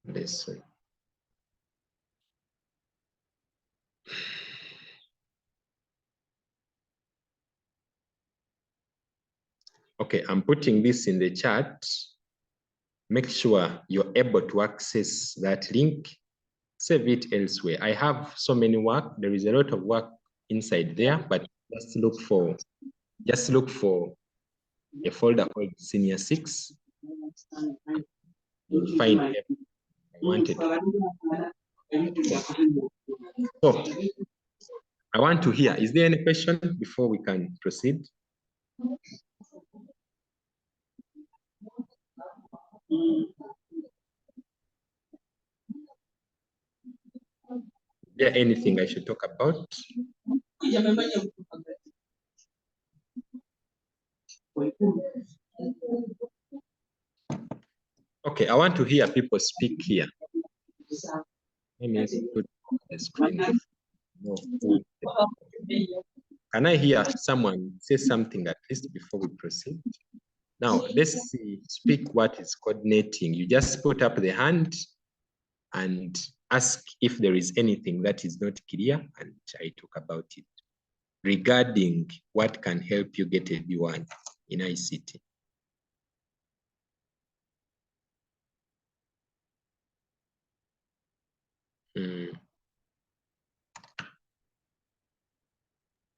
Lesson. Okay, I'm putting this in the chat. Make sure you're able to access that link. Save it elsewhere. I have so many work. There is a lot of work inside there, but just look for a folder called Senior 6. You'll find everything I wanted. So I want to hear, is there any question before we can proceed? Is there anything I should talk about? Okay, I want to hear people speak here. Let me put the screen. No. Can I hear someone say something at least before we proceed? Now, let's see, speak what is coordinating. You just put up the hand and ask if there is anything that is not clear, and I talk about it regarding what can help you get a B1 in ICT.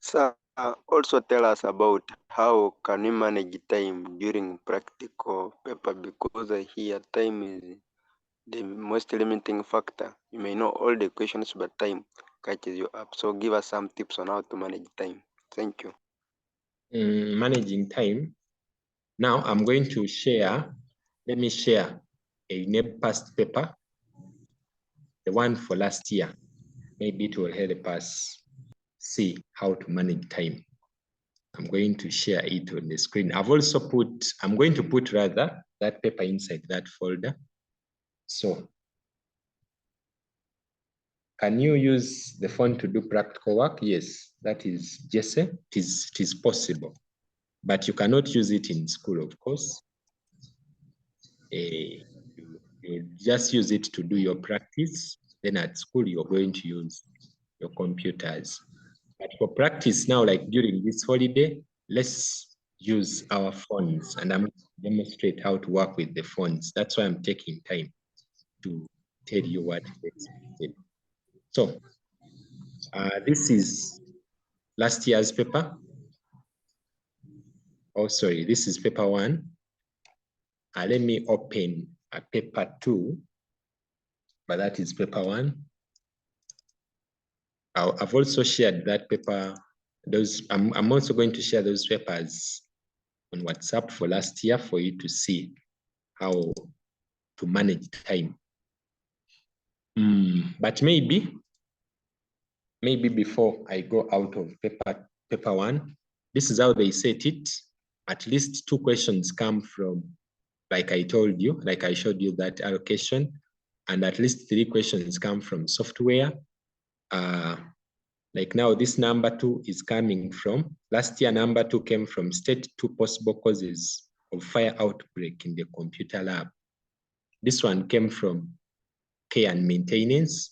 So also tell us about how can you manage time during practical paper, because I hear time is the most limiting factor. You may know all the questions, but time catches you up. So give us some tips on how to manage time. Thank you. Managing time. Now I'm going to share, let me share a past paper, the one for last year. Maybe it will help us see how to manage time. I'm going to share it on the screen. I'm going to put rather that paper inside that folder. So can you use the phone to do practical work? Yes, that is Jesse. It is possible, but you cannot use it in school, of course. You just use it to do your practice. Then at school, you're going to use your computers. But for practice now, like during this holiday, let's use our phones, and I'm going to demonstrate how to work with the phones. That's why I'm taking time to tell you what is expected. So this is last year's paper. Oh, sorry, this is paper 1. Let me open paper 2, but that is paper 1. I've also shared that paper. I'm also going to share those papers on WhatsApp for last year for you to see how to manage time. But maybe before I go out of paper 1, this is how they set it. At least 2 questions come from, like I told you, like I showed you that allocation, and at least 3 questions come from software. Like now, this number 2 is coming from, last year number 2 came from state 2 possible causes of fire outbreak in the computer lab. This one came from care and maintenance,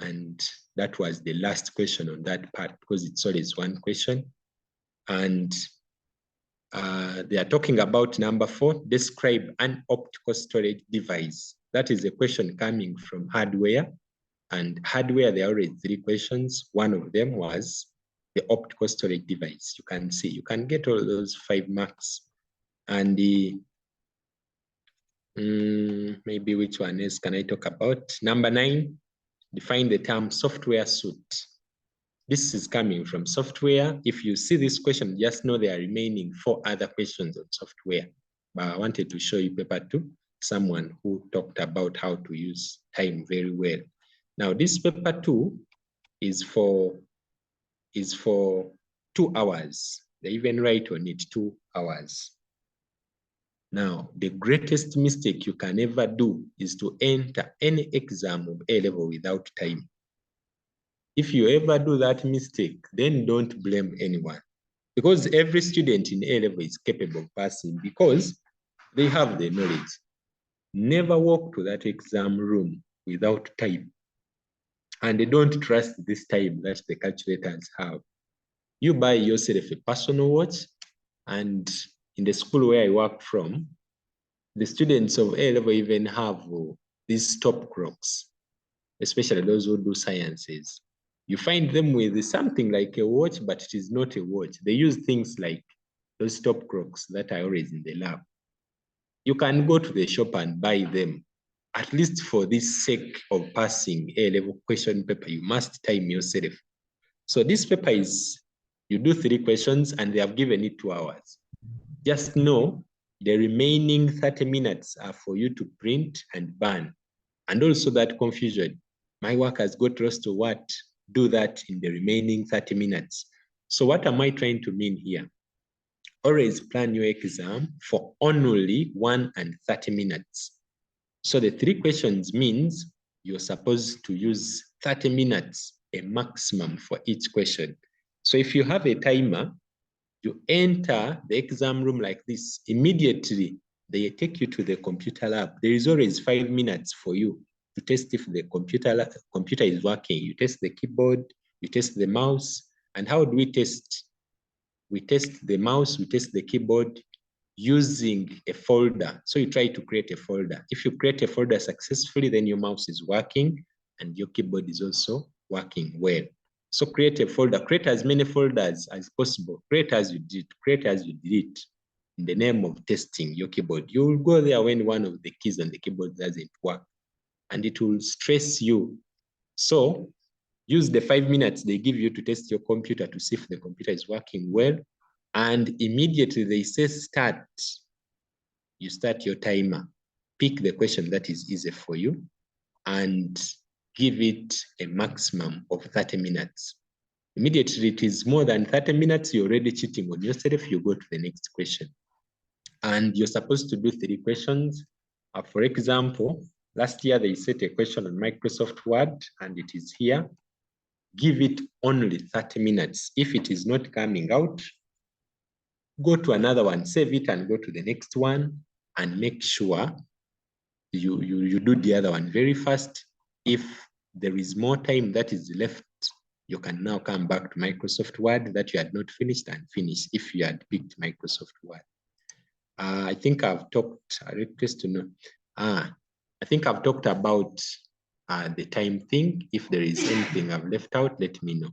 And that was the last question on that part, because it's always one question. And they are talking about number 4, describe an optical storage device. That is a question coming from hardware. And hardware, there are already 3 questions. One of them was the optical storage device. You can see, you can get all those 5 marks. And the maybe which one else can I talk about? Number 9, define the term software suite. This is coming from software. If you see this question, just know there are remaining 4 other questions on software. But I wanted to show you paper 2, someone who talked about how to use time very well. Now, this paper 2 is for 2 hours. They even write on it 2 hours. Now, the greatest mistake you can ever do is to enter any exam of A-level without time. If you ever do that mistake, then don't blame anyone, because every student in A-level is capable of passing because they have the knowledge. Never walk to that exam room without time. And they don't trust this time that the calculators have. You buy yourself a personal watch, and in the school where I work from, the students of A-level even have these stop clocks, especially those who do sciences. You find them with something like a watch, but it is not a watch. They use things like those stop clocks that are always in the lab. You can go to the shop and buy them. At least for this sake of passing A-level question paper, you must time yourself. So this paper is, you do 3 questions and they have given it 2 hours. Just know the remaining 30 minutes are for you to print and burn. And also that confusion, my work has got lost to what? Do that in the remaining 30 minutes. So what am I trying to mean here? Always plan your exam for only 1 and 30 minutes. So the 3 questions means you're supposed to use 30 minutes, a maximum for each question. So if you have a timer, you enter the exam room like this, immediately they take you to the computer lab. There is always 5 minutes for you to test if the computer is working. You test the keyboard, you test the mouse. And how do we test? We test the mouse, we test the keyboard using a folder. So you try to create a folder. If you create a folder successfully, then your mouse is working and your keyboard is also working well. So create a folder, create as many folders as possible, create as you delete in the name of testing your keyboard. You will go there when one of the keys on the keyboard doesn't work and it will stress you. So use the 5 minutes they give you to test your computer to see if the computer is working well. And immediately they say start. You start your timer. Pick the question that is easy for you and give it a maximum of 30 minutes. Immediately it is more than 30 minutes, you're already cheating on yourself, you go to the next question. And you're supposed to do 3 questions. For example, last year they set a question on Microsoft Word and it is here. Give it only 30 minutes. If it is not coming out, go to another one, save it and go to the next one and make sure you do the other one very fast. If there is more time that is left, you can now come back to Microsoft Word that you had not finished and finish if you had picked Microsoft Word. I think I've talked, I request to know. I think I've talked about the time thing. If there is anything I've left out, let me know.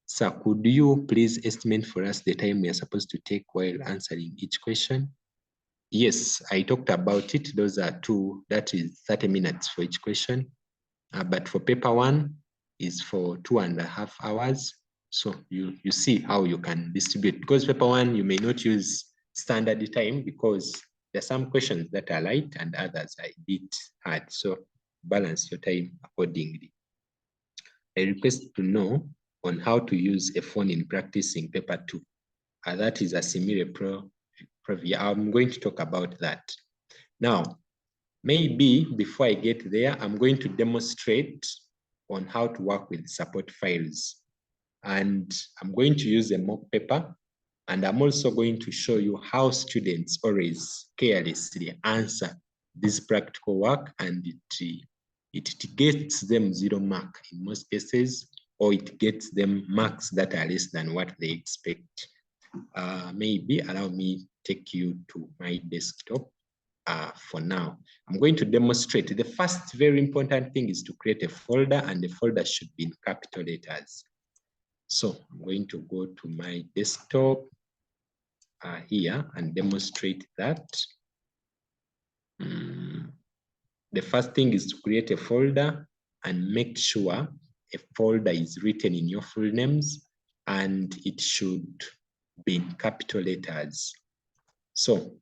Sir, could you please estimate for us the time we are supposed to take while answering each question? Yes, I talked about it. Those are 2, that is 30 minutes for each question. But for paper 1 is for 2.5 hours. So you see how you can distribute, because paper 1, you may not use standard time because there are some questions that are light and others are a bit hard. So balance your time accordingly. I request to know on how to use a phone in practicing paper 2. That is a similar preview. I'm going to talk about that. Now, maybe before I get there, I'm going to demonstrate on how to work with support files. And I'm going to use a mock paper. And I'm also going to show you how students always carelessly answer this practical work, and it gets them 0 mark in most cases, or it gets them marks that are less than what they expect. Maybe allow me take you to my desktop for now. I'm going to demonstrate. The first very important thing is to create a folder, and the folder should be in capital letters. So I'm going to go to my desktop here and demonstrate that. The first thing is to create a folder and make sure a folder is written in your full names, and it should be in capital letters. So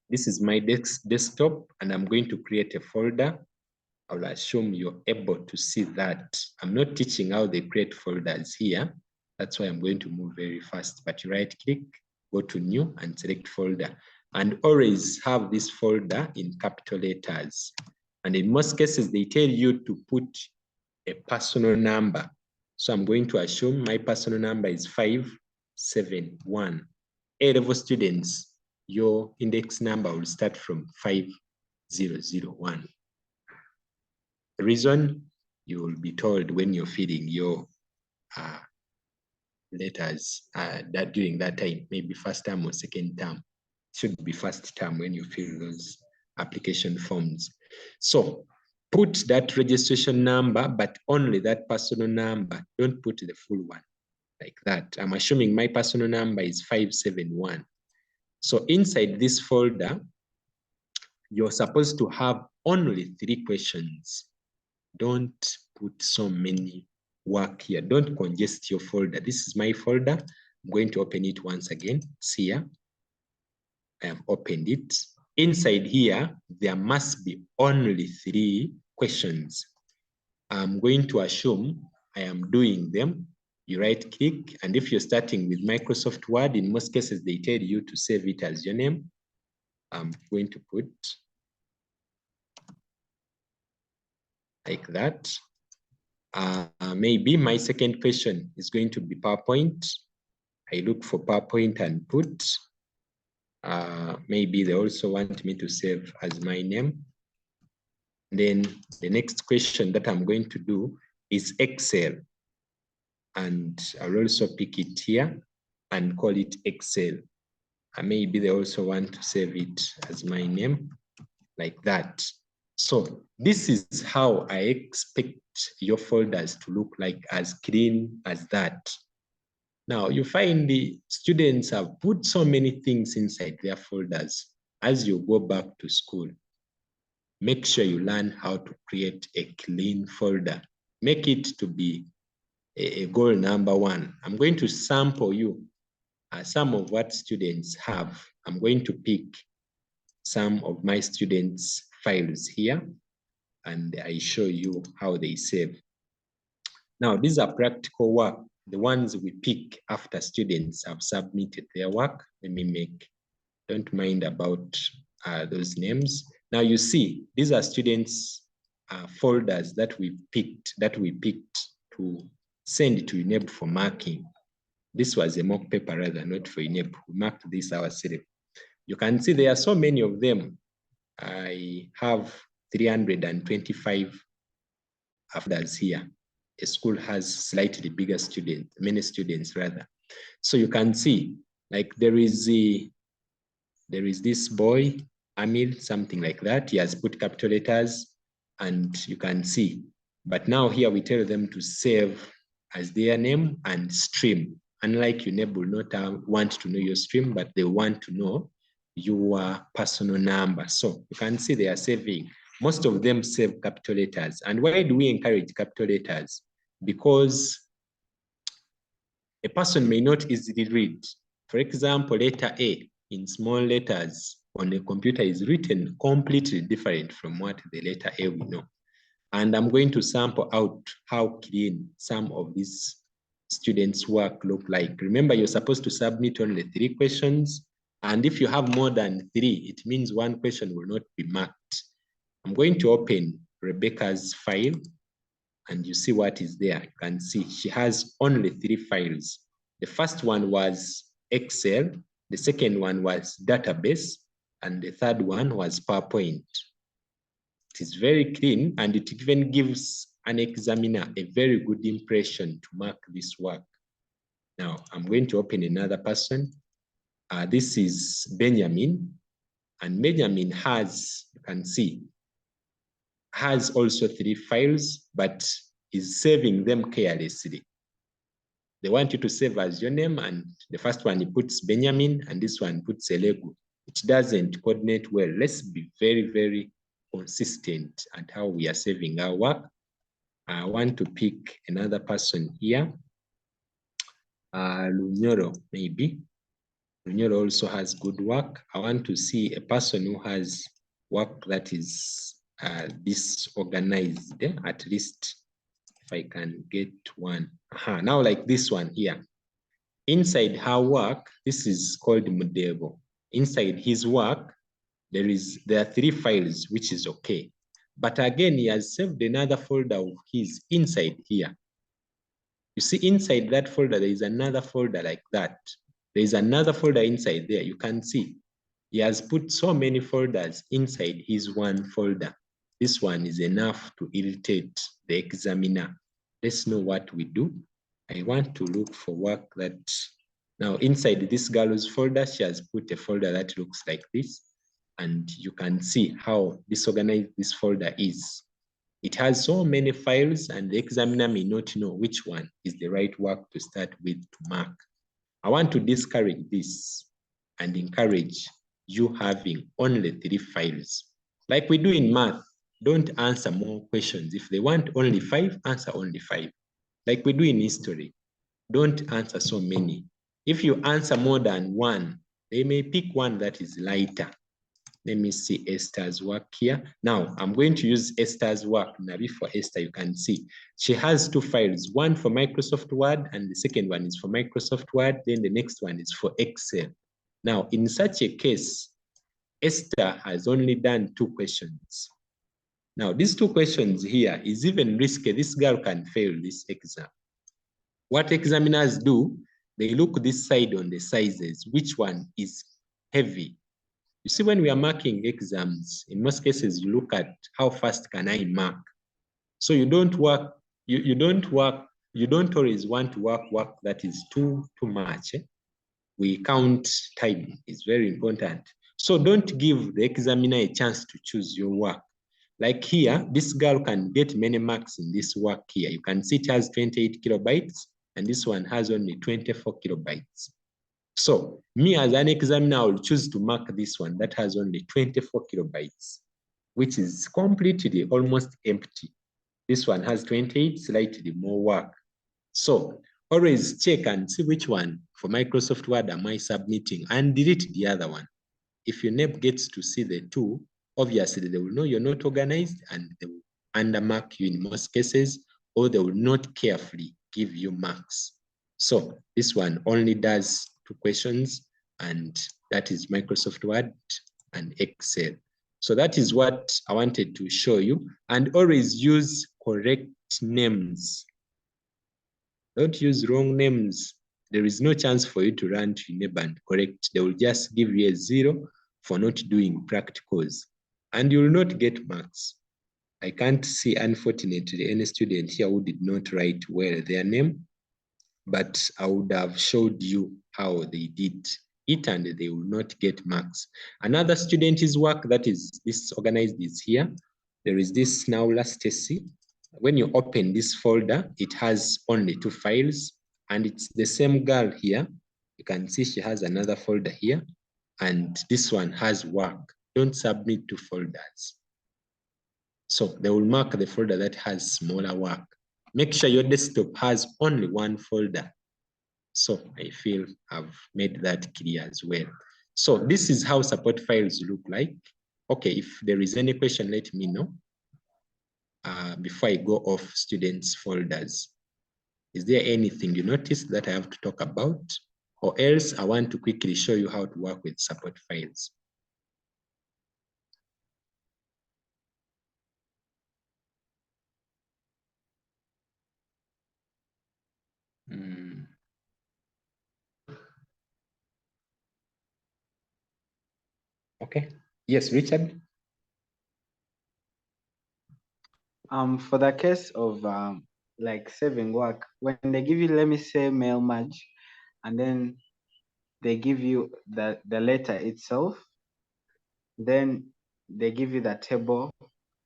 this is my desktop, and I'm going to create a folder. I'll assume you're able to see that. I'm not teaching how they create folders here. That's why I'm going to move very fast. But you right click, go to new and select folder. And always have this folder in capital letters. And in most cases, they tell you to put a personal number. So I'm going to assume my personal number is 571. A-level students, your index number will start from 5001. The reason you will be told when you're filling your letters that during that time, maybe first term or second term, should be first term when you fill those application forms. So put that registration number, but only that personal number. Don't put the full one like that. I'm assuming my personal number is 571. So inside this folder, you're supposed to have only 3 questions. Don't put so many work here. Don't congest your folder. This is my folder. I'm going to open it once again. See here. I have opened it. Inside here, there must be only 3 questions. I'm going to assume I am doing them. You right click, and if you're starting with Microsoft Word, in most cases, they tell you to save it as your name. I'm going to put like that. Maybe my second question is going to be PowerPoint. I look for PowerPoint and put. Maybe they also want me to save as my name. Then the next question that I'm going to do is Excel. And I'll also pick it here and call it Excel. And maybe they also want to save it as my name, like that. So this is how I expect your folders to look like, as clean as that. Now you find the students have put so many things inside their folders. As you go back to school, make sure you learn how to create a clean folder. Make it to be a goal number 1. I'm going to sample you some of what students have. I'm going to pick some of my students' files here, and I show you how they save. Now, these are practical work, the ones we pick after students have submitted their work. Let me make, don't mind about those names. Now you see, these are students' folders that we picked to send to UNEB for marking. This was a mock paper rather, not for UNEB. We marked this ourselves. You can see there are so many of them. I have 325 folders here. A school has slightly bigger students, many students rather. So you can see, like there is this boy, Amil, something like that. He has put capital letters, and you can see. But now here we tell them to save as their name and stream. Unlike UNEB will not want to know your stream, but they want to know your personal number. So you can see they are saving. Most of them save capital letters. And why do we encourage capital letters? Because a person may not easily read. For example, letter A in small letters on a computer is written completely different from what the letter A we know. And I'm going to sample out how clean some of these students' work look like. Remember, you're supposed to submit only 3 questions. And if you have more than 3, it means 1 question will not be marked. I'm going to open Rebecca's file, and you see what is there. You can see she has only 3 files. The first one was Excel, the second one was database, and the third one was PowerPoint. It is very clean, and it even gives an examiner a very good impression to mark this work. Now, I'm going to open another person. This is Benjamin, and Benjamin has, you can see, has also 3 files, but is saving them carelessly. They want you to save as your name, and the first one he puts Benjamin, and this one puts Elegu. It doesn't coordinate well. Let's be very, very consistent at how we are saving our work. I want to pick another person here. Lunyoro, maybe. Lunyoro also has good work. I want to see a person who has work that is disorganized, at least if I can get one. Now like this one here. Inside her work, this is called Mudebo. Inside his work, there are 3 files, which is okay. But again, he has saved another folder of his inside here. You see, inside that folder, there is another folder like that. There is another folder inside there. You can see he has put so many folders inside his one folder. This one is enough to irritate the examiner. Let's know what we do. I want to look for work that, now inside this girl's folder, she has put a folder that looks like this. And you can see how disorganized this folder is. It has so many files, and the examiner may not know which one is the right work to start with to mark. I want to discourage this and encourage you having only 3 files. Like we do in math, don't answer more questions. If they want only 5, answer only 5. Like we do in history, don't answer so many. If you answer more than 1, they may pick one that is lighter. Let me see Esther's work here. Now, I'm going to use Esther's work. Maybe for Esther, you can see she has 2 files, one for Microsoft Word, and the second one is for Microsoft Word. Then the next one is for Excel. Now, in such a case, Esther has only done 2 questions. Now, these 2 questions here is even risky. This girl can fail this exam. What examiners do, they look this side on the sizes, which one is heavy. You see, when we are marking exams, in most cases, you look at how fast can I mark. So you don't always want to work that is too much. We count time, it's very important. So don't give the examiner a chance to choose your work. Like here, this girl can get many marks in this work here. You can see it has 28 kilobytes, and this one has only 24 kilobytes. So me as an examiner, I will choose to mark this one that has only 24 kilobytes, which is completely almost empty. This one has 28, slightly more work. So always check and see which one for Microsoft Word am I submitting, and delete the other one. If your neighbor gets to see the 2, obviously they will know you're not organized, and they will undermark you in most cases, or they will not carefully give you marks. So this one only does 2 questions, and that is Microsoft Word and Excel. So that is what I wanted to show you. And always use correct names. Don't use wrong names. There is no chance for you to run to your neighbor and correct. They will just give you a 0 for not doing practicals, and you will not get marks. I can't see, unfortunately, any student here who did not write well their name, but I would have showed you how they did it, and they will not get marks. Another student's work that is disorganized is here. There is this now last Stacy. When you open this folder, it has only 2 files, and it's the same girl here. You can see she has another folder here, and this one has work. Don't submit 2 folders. So they will mark the folder that has smaller work. Make sure your desktop has only 1 folder. So I feel I've made that clear as well. So this is how support files look like. Okay, if there is any question, let me know before I go off students' folders. Is there anything you noticed that I have to talk about? Or else I want to quickly show you how to work with support files. Okay. Yes, Richard. For the case of like saving work, when they give you, let me say, mail merge, and then they give you the letter itself, then they give you the table.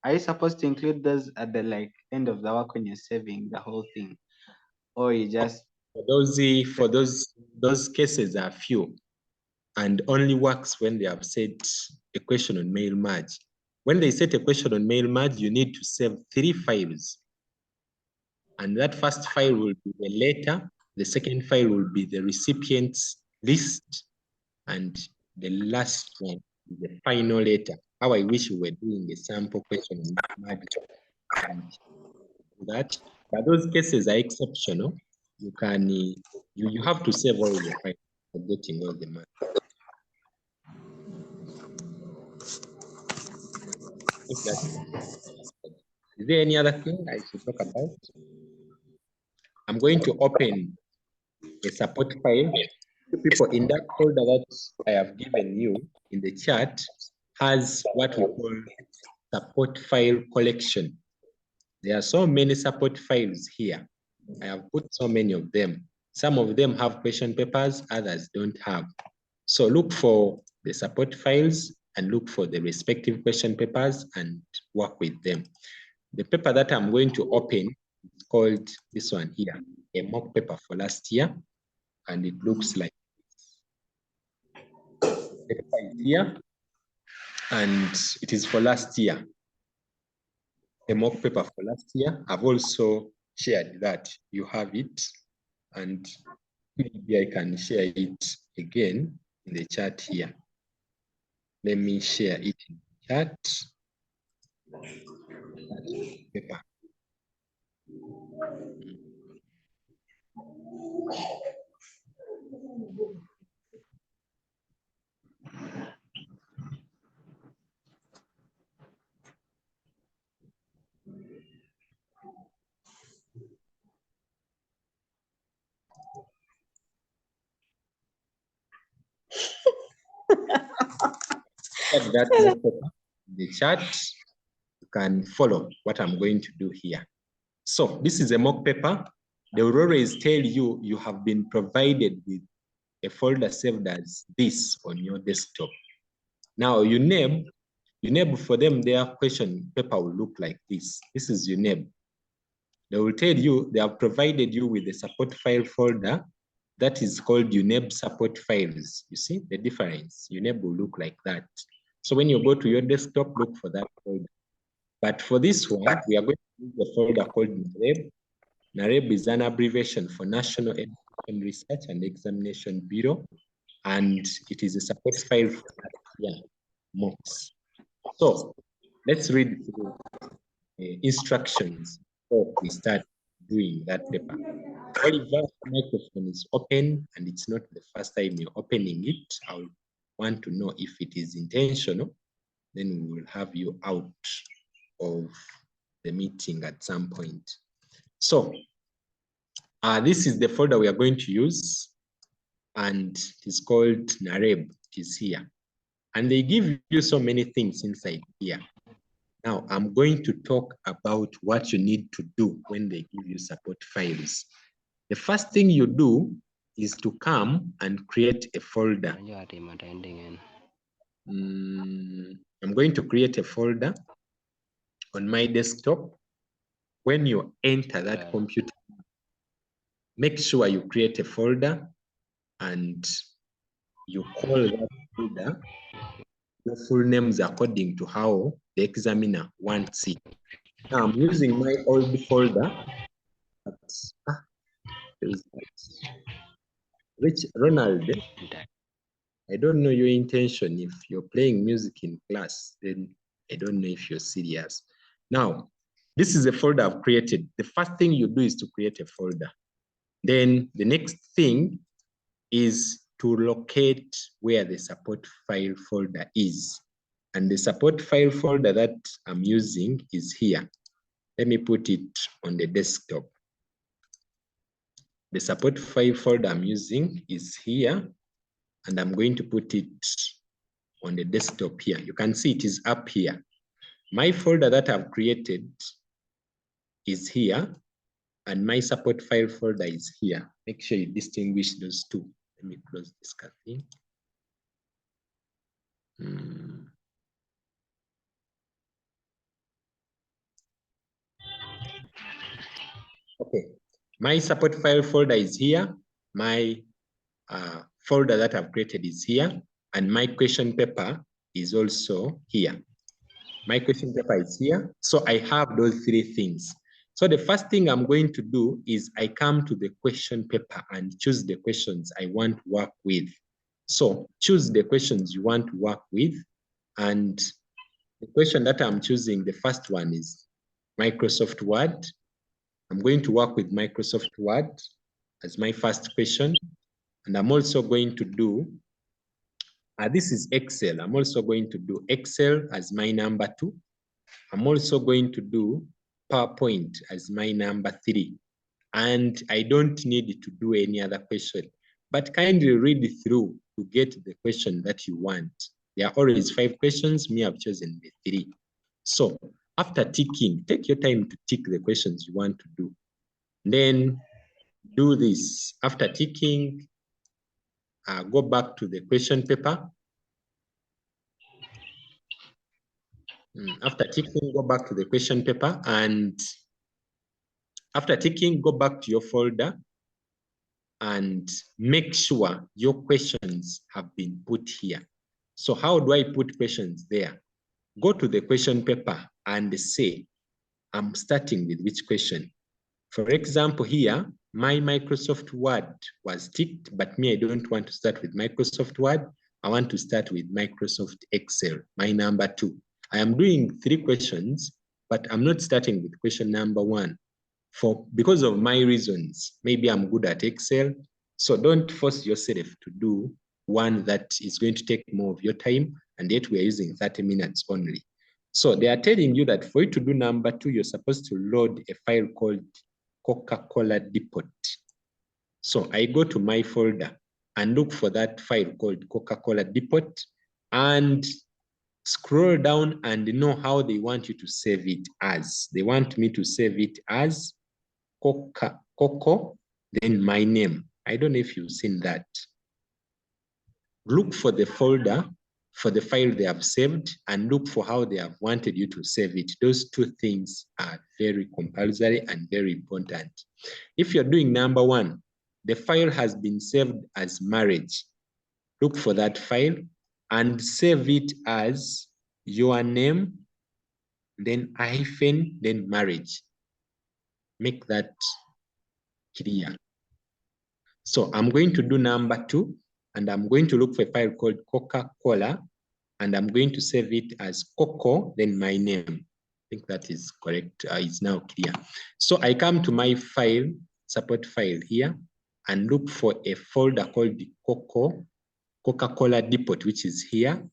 Are you supposed to include those at the like end of the work when you're saving the whole thing, or you just for those cases are few, and only works when they have set a question on mail merge. When they set a question on mail merge, you need to save 3 files. And that first file will be the letter, the second file will be the recipient's list, and the last one is the final letter. How I wish we were doing a sample question on mail merge and that. But those cases are exceptional. You can you have to save all your files for getting all the marks. Is there any other thing I should talk about? I'm going to open a support file. People, in that folder that I have given you in the chat has what we call support file collection. There are so many support files here. I have put so many of them. Some of them have question papers, others don't have. So look for the support files and look for the respective question papers and work with them. The paper that I'm going to open is called this one here, a mock paper for last year, and it looks like this. The paper is here, and it is for last year. A mock paper for last year. I've also shared that. You have it, and maybe I can share it again in the chat here. Let me share it in the chat. Paper. That paper in the chat, you can follow what I'm going to do here. So this is a mock paper. They will always tell you you have been provided with a folder saved as this on your desktop. Now UNEB for them, their question paper will look like this. This is UNEB. They will tell you they have provided you with a support file folder that is called UNEB support files. You see the difference? UNEB will look like that. So when you go to your desktop, look for that folder. But for this one, we are going to use the folder called NAREB. NAREB is an abbreviation for National Education Research and Examination Bureau, and it is a support file for mocks. So let's read through instructions before we start doing that paper. Oliver, microphone is open, and it's not the first time you're opening it. I want to know if it is intentional. Then we will have you out of the meeting at some point. So this is the folder we are going to use, and it is called NAREB. It is here. And they give you so many things inside here. Now, I'm going to talk about what you need to do when they give you support files. The first thing you do is to come and create a folder. I'm going to create a folder on my desktop. When you enter that computer, make sure you create a folder and you call that folder your full names according to how the examiner wants it. Now I'm using my old folder. Rich Ronald, I don't know your intention. If you're playing music in class, then I don't know if you're serious. Now, this is a folder I've created. The first thing you do is to create a folder. Then the next thing is to locate where the support file folder is. And the support file folder that I'm using is here. Let me put it on the desktop. The support file folder I'm using is here, and I'm going to put it on the desktop here. You can see it is up here. My folder that I've created is here, and my support file folder is here. Make sure you distinguish those two. Let me close this thing. Okay, my support file folder is here. My folder that I've created is here, and my question paper is also here. My question paper is here. So I have those three things. So the first thing I'm going to do is I come to the question paper and choose the questions I want to work with. So choose the questions you want to work with. And the question that I'm choosing, the first one is Microsoft Word. I'm going to work with Microsoft Word as my first question. And I'm also going to do, this is Excel. I'm also going to do Excel as my number 2. I'm also going to do PowerPoint as my number 3. And I don't need to do any other question, but kindly read through to get the question that you want. There are always 5 questions. Me, I've chosen the 3. So after ticking, take your time to tick the questions you want to do. Then do this. After ticking, go back to the question paper. After ticking, go back to the question paper, and after ticking, go back to your folder and make sure your questions have been put here. So how do I put questions there? Go to the question paper and say, I'm starting with which question? For example, here, my Microsoft Word was ticked, but me, I don't want to start with Microsoft Word. I want to start with Microsoft Excel, my number 2. I am doing 3 questions, but I'm not starting with question number 1 because of my reasons. Maybe I'm good at Excel, so don't force yourself to do one that is going to take more of your time, and yet we're using 30 minutes only. So they are telling you that for you to do number 2, you're supposed to load a file called Coca-Cola Depot. So I go to my folder and look for that file called Coca-Cola Depot and scroll down and know how they want you to save it as. They want me to save it as Coco, then my name. I don't know if you've seen that. Look for the folder for the file they have saved and look for how they have wanted you to save it. Those 2 things are very compulsory and very important. If you're doing number 1, the file has been saved as marriage. Look for that file and save it as your name, then hyphen, then marriage. Make that clear. So I'm going to do number 2, and I'm going to look for a file called Coca-Cola, and I'm going to save it as Coco, then my name. I think that is correct. It's now clear. So I come to my file, support file here, and look for a folder called the Coca-Cola Depot, which is here.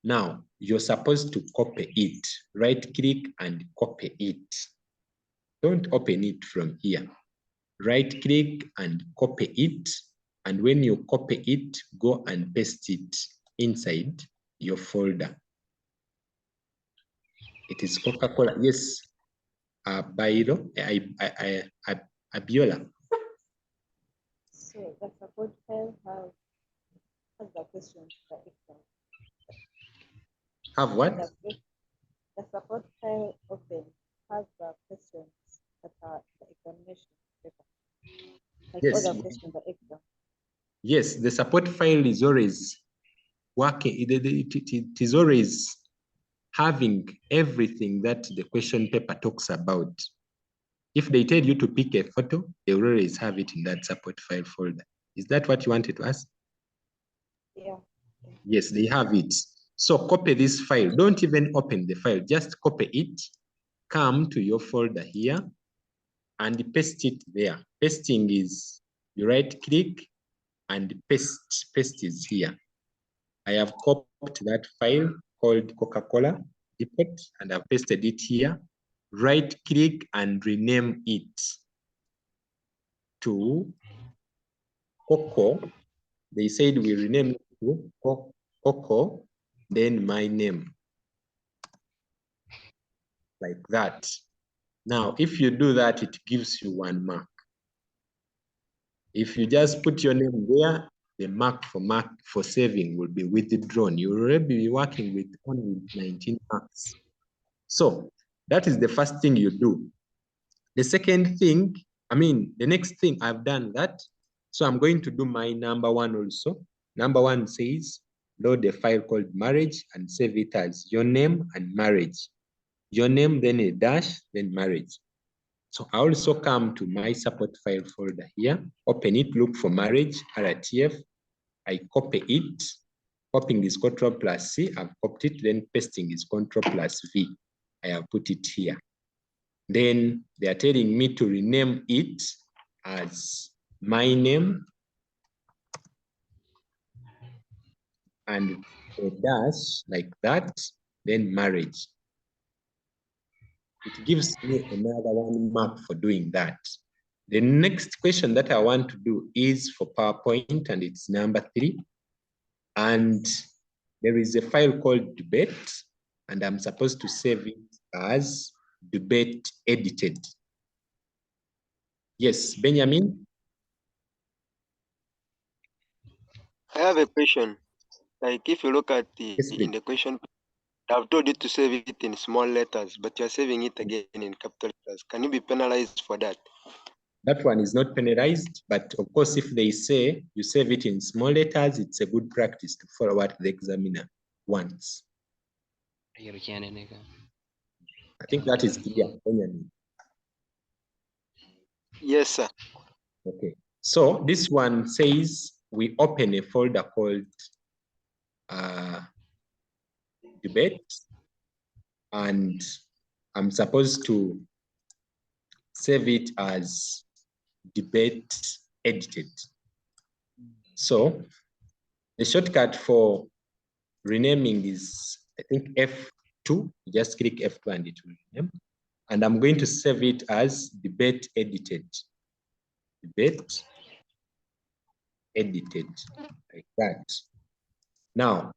Now, you're supposed to copy it. Right-click and copy it. Don't open it from here. Right-click and copy it. And when you copy it, go and paste it inside your folder. It is Coca-Cola. Yes, Bairo, Abiola. So the support file has the questions for Excel. Have what? The support file open has the questions that are the examination paper. Like Yes. all the questions are Excel. Yes, the support file is always working. It is always having everything that the question paper talks about. If they tell you to pick a photo, they will always have it in that support file folder. Is that what you wanted to ask? Yeah. Yes, they have it. So copy this file. Don't even open the file. Just copy it. Come to your folder here and paste it there. Pasting is you right-click and paste. Paste is here. I have copied that file called Coca-Cola Depot and I've pasted it here. Right-click and rename it to Coco. They said we rename it to Coco, then my name. Like that. Now, if you do that, it gives you 1 mark. If you just put your name there, the mark for saving will be withdrawn. You will already be working with only 19 marks. So that is the first thing you do. The second thing, the next thing I've done that. So I'm going to do my number 1 also. Number 1 says, load a file called marriage and save it as your name and marriage. Your name, then a dash, then marriage. So I also come to my support file folder here, open it, look for marriage, RTF. I copy it. Copying is Ctrl+C. I've copied it, then pasting is Ctrl+V. I have put it here. Then they are telling me to rename it as my name and a dash like that, then marriage. It gives me another 1 mark for doing that. The next question that I want to do is for PowerPoint, and it's number 3. And there is a file called debate, and I'm supposed to save it as debate edited. Yes, Benjamin? I have a question. Like if you look at in the question, I've told you to save it in small letters, but you're saving it again in capital letters. Can you be penalized for that? That one is not penalized, but of course, if they say you save it in small letters, it's a good practice to follow what the examiner wants. I think that is clear. Yes, sir. Okay. So this one says we open a folder called debate, and I'm supposed to save it as debate edited. So the shortcut for renaming is, I think, F2. Just click F2 and it will rename. And I'm going to save it as debate edited. Debate edited, like that. Now,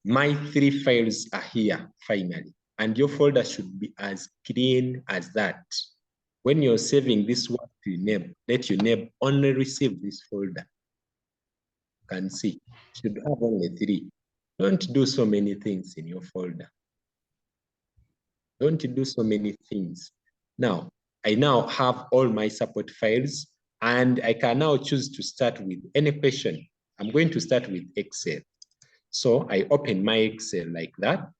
my 3 files are here, finally. And your folder should be as clean as that. When you're saving this one to your name, let your name only receive this folder. You can see, should have only 3. Don't do so many things in your folder. Don't do so many things. Now, I now have all my support files, and I can now choose to start with any question. I'm going to start with Excel. So I open my Excel like that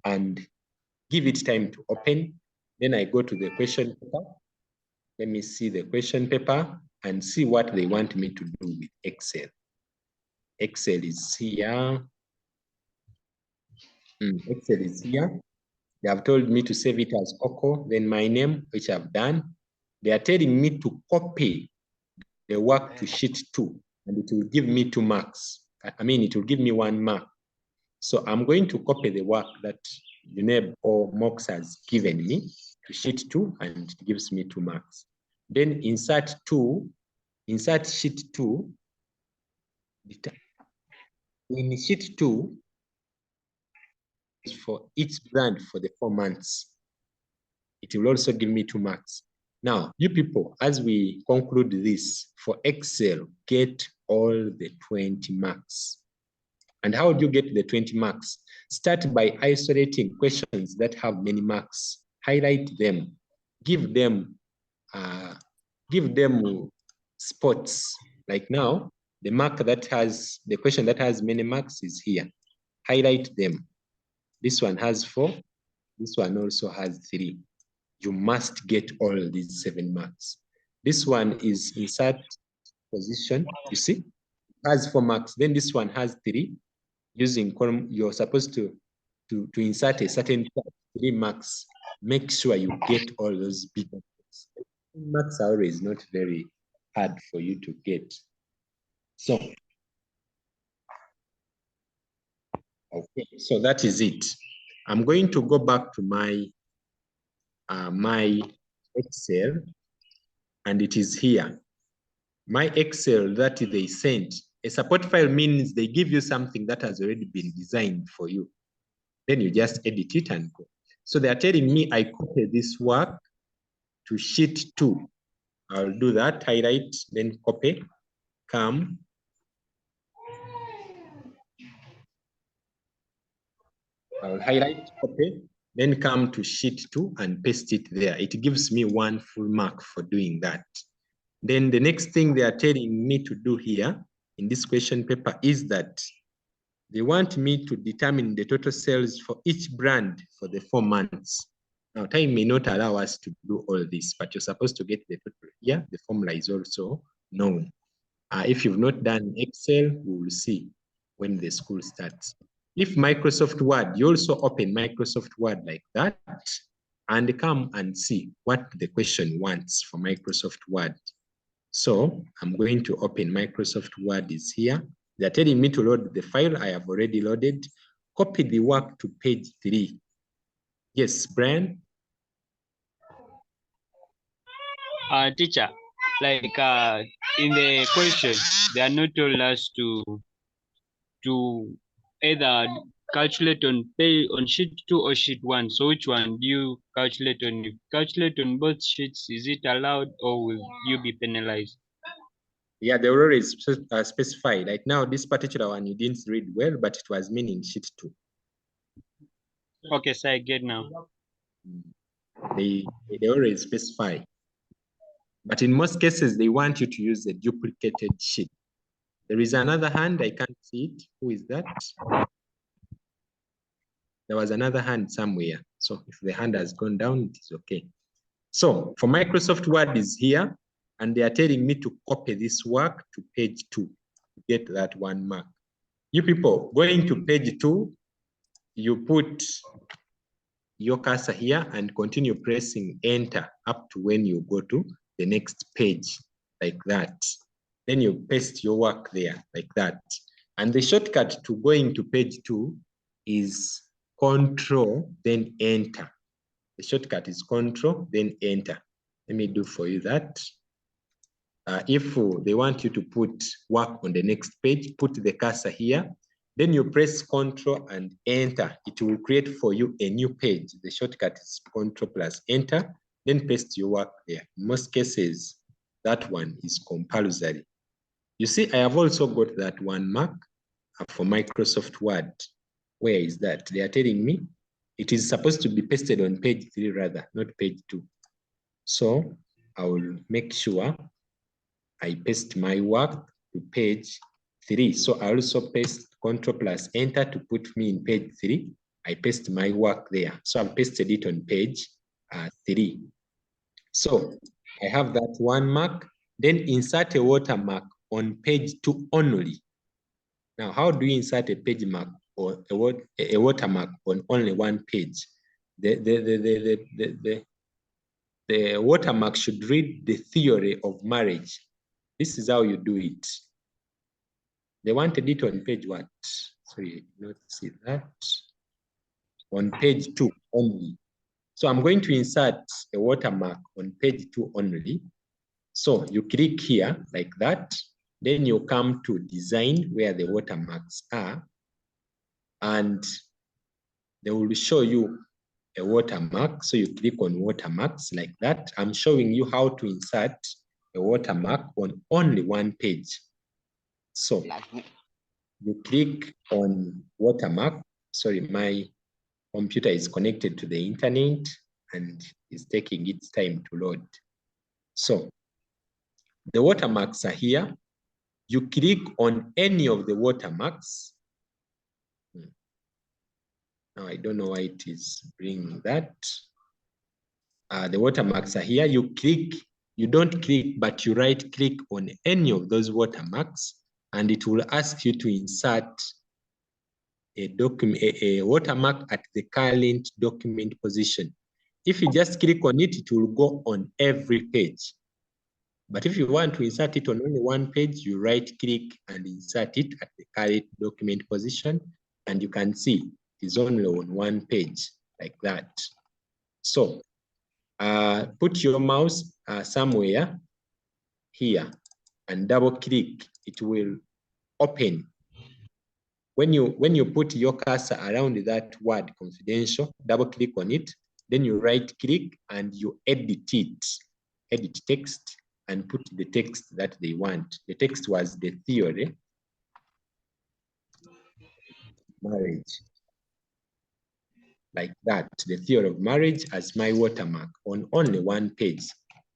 and give it time to open. Then I go to the question paper. Let me see the question paper and see what they want me to do with Excel. Excel is here. Excel is here. They have told me to save it as Coco, then my name, which I've done. They are telling me to copy the work to sheet 2, and it will give me 2 marks. It will give me 1 mark. So I'm going to copy the work that UNEB or MOX has given me to sheet 2, and it gives me 2 marks. Then insert sheet 2. In sheet 2, for each brand for the 4 months, it will also give me 2 marks. Now, you people, as we conclude this, for Excel, get all the 20 marks. And how do you get the 20 marks? Start by isolating questions that have many marks. Highlight them. Give them spots. Like now, the question that has many marks is here. Highlight them. This one has 4. This one also has 3. You must get all these 7 marks. This one is insert position. You see, it has 4 marks. Then this one has 3. Using column, you're supposed to insert a certain 3 marks. Make sure you get all those big marks. Marks are always not very hard for you to get. So, okay, so that is it. I'm going to go back to my Excel, and it is here. My Excel that they sent. A support file means they give you something that has already been designed for you. Then you just edit it and go. So they are telling me I copy this work to sheet 2. I'll do that, highlight, then copy, come. I'll highlight, copy, then come to sheet 2 and paste it there. It gives me 1 full mark for doing that. Then the next thing they are telling me to do here in this question paper is that they want me to determine the total sales for each brand for the 4 months. Now, time may not allow us to do all this, but you're supposed to get the total here. The formula is also known. If you've not done Excel, we will see when the school starts. If Microsoft Word, you also open Microsoft Word like that and come and see what the question wants for Microsoft Word. So I'm going to open Microsoft Word is here. They're telling me to load the file. I have already loaded. Copy the work to page 3. Yes, Brian? Teacher, like in the question, they are not told us to either calculate on sheet 2 or sheet 1. So which one do you calculate on? If you calculate on both sheets, is it allowed or will you be penalized? Yeah, they already specify. Like now, this particular one you didn't read well, but it was meaning sheet 2. Okay, so I get now. They already specify. But in most cases, they want you to use a duplicated sheet. There is another hand, I can't see it. Who is that? There was another hand somewhere. So if the hand has gone down, it is okay. So for Microsoft Word is here, and they are telling me to copy this work to page 2 to get that 1 mark. You people going to page 2, you put your cursor here and continue pressing enter up to when you go to the next page like that. Then you paste your work there like that. And the shortcut to going to page 2 is Control, then enter. The shortcut is Control, then enter. Let me do for you that. If they want you to put work on the next page, put the cursor here. Then you press Control and enter. It will create for you a new page. The shortcut is Control plus enter. Then paste your work there. In most cases, that one is compulsory. You see, I have also got that 1 mark for Microsoft Word. Where is that? They are telling me it is supposed to be pasted on page 3 rather, not page 2. So I will make sure I paste my work to page 3. So I also paste Control plus enter to put me in page 3. I paste my work there. So I've pasted it on page 3. So I have that 1 mark. Then insert a watermark on page 2 only. Now, how do you insert a page mark or a watermark on only 1 page? The watermark should read the theory of marriage. This is how you do it. They wanted it on page what? Sorry, not see that. On page 2 only. So I'm going to insert a watermark on page 2 only. So you click here like that. Then you come to design where the watermarks are. And they will show you a watermark. So you click on watermarks like that. I'm showing you how to insert a watermark on only 1 page. So you click on watermark. Sorry, my computer is connected to the internet and is taking its time to load. So the watermarks are here. You click on any of the watermarks. Now I don't know why it is bringing that. The watermarks are here. You click, you don't click, but you right click on any of those watermarks, and it will ask you to insert a document, a watermark at the current document position. If you just click on it, it will go on every page. But if you want to insert it on only 1 page, you right click and insert it at the current document position, and you can see it is only on 1 page like that. So put your mouse somewhere here and double click. It will open when you put your cursor around that word confidential, double click on it, then you right click and you edit text and put the text that they want. The text was the theory, marriage, like that, the theory of marriage as my watermark on only one page.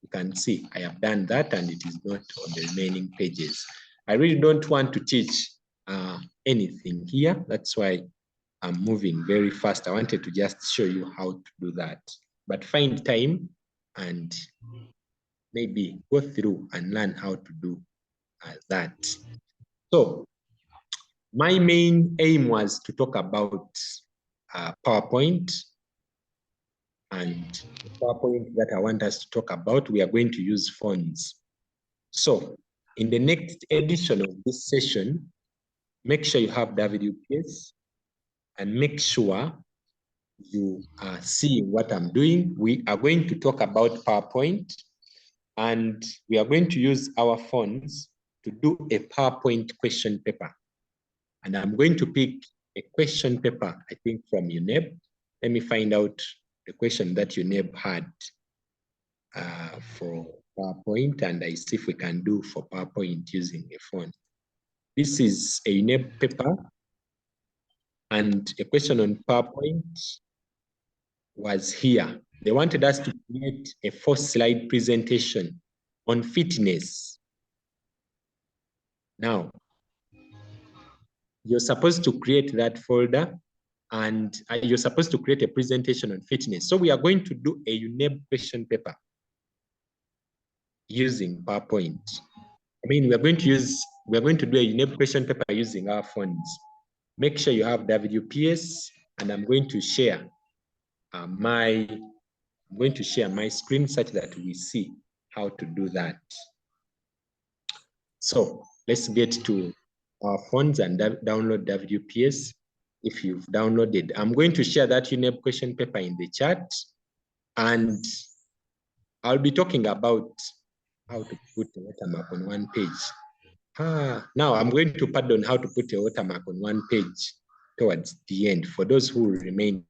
You can see I have done that and it is not on the remaining pages. I really don't want to teach anything here. That's why I'm moving very fast. I wanted to just show you how to do that. But find time and maybe go through and learn how to do that. So my main aim was to talk about PowerPoint, and the PowerPoint that I want us to talk about, we are going to use fonts. So in the next edition of this session, make sure you have WPS and make sure you are seeing what I'm doing. We are going to talk about PowerPoint, and we are going to use our phones to do a PowerPoint question paper. And I'm going to pick a question paper, I think from UNEB. Let me find out the question that UNEB had for PowerPoint, and I see if we can do for PowerPoint using a phone. This is a UNEB paper, and a question on PowerPoint was here. They wanted us to create a 4-slide presentation on fitness. Now, you're supposed to create that folder, and you're supposed to create a presentation on fitness. So we are going to do a UNEB question paper using PowerPoint. I mean, we're going to do a UNEB question paper using our phones. Make sure you have WPS, and I'm going to share my screen such that we see how to do that. So let's get to our phones and download WPS. If you've downloaded, I'm going to share that UNEB question paper in the chat, and I'll be talking about how to put a watermark on one page. Now I'm going to pardon how to put a watermark on one page towards the end for those who remain.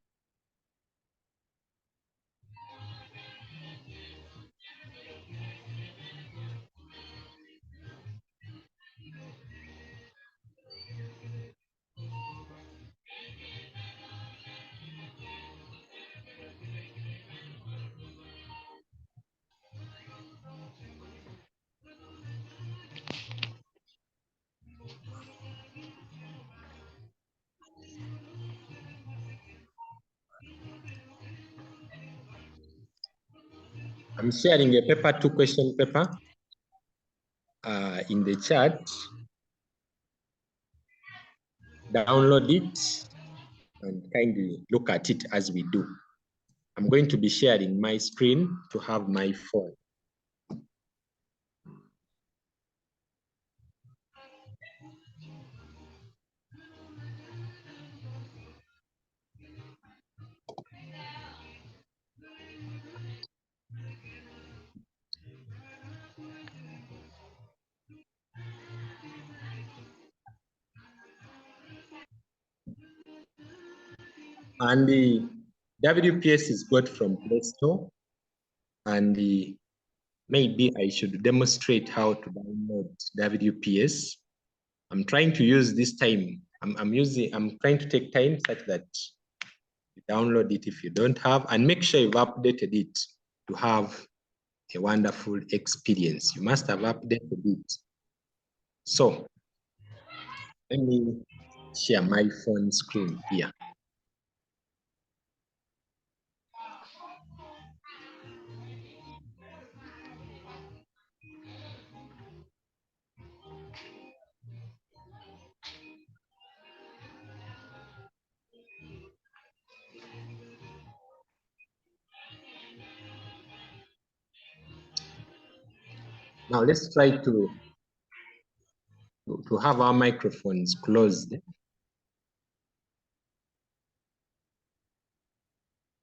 I'm sharing a paper 2 question paper in the chat. Download it and kindly look at it as we do. I'm going to be sharing my screen to have my phone. And the WPS is got from Play Store, and maybe I should demonstrate how to download WPS. I'm trying to use this time. I'm trying to take time such that you download it if you don't have, and make sure you've updated it to have a wonderful experience. You must have updated it. So let me share my phone screen here. Now let's try to have our microphones closed.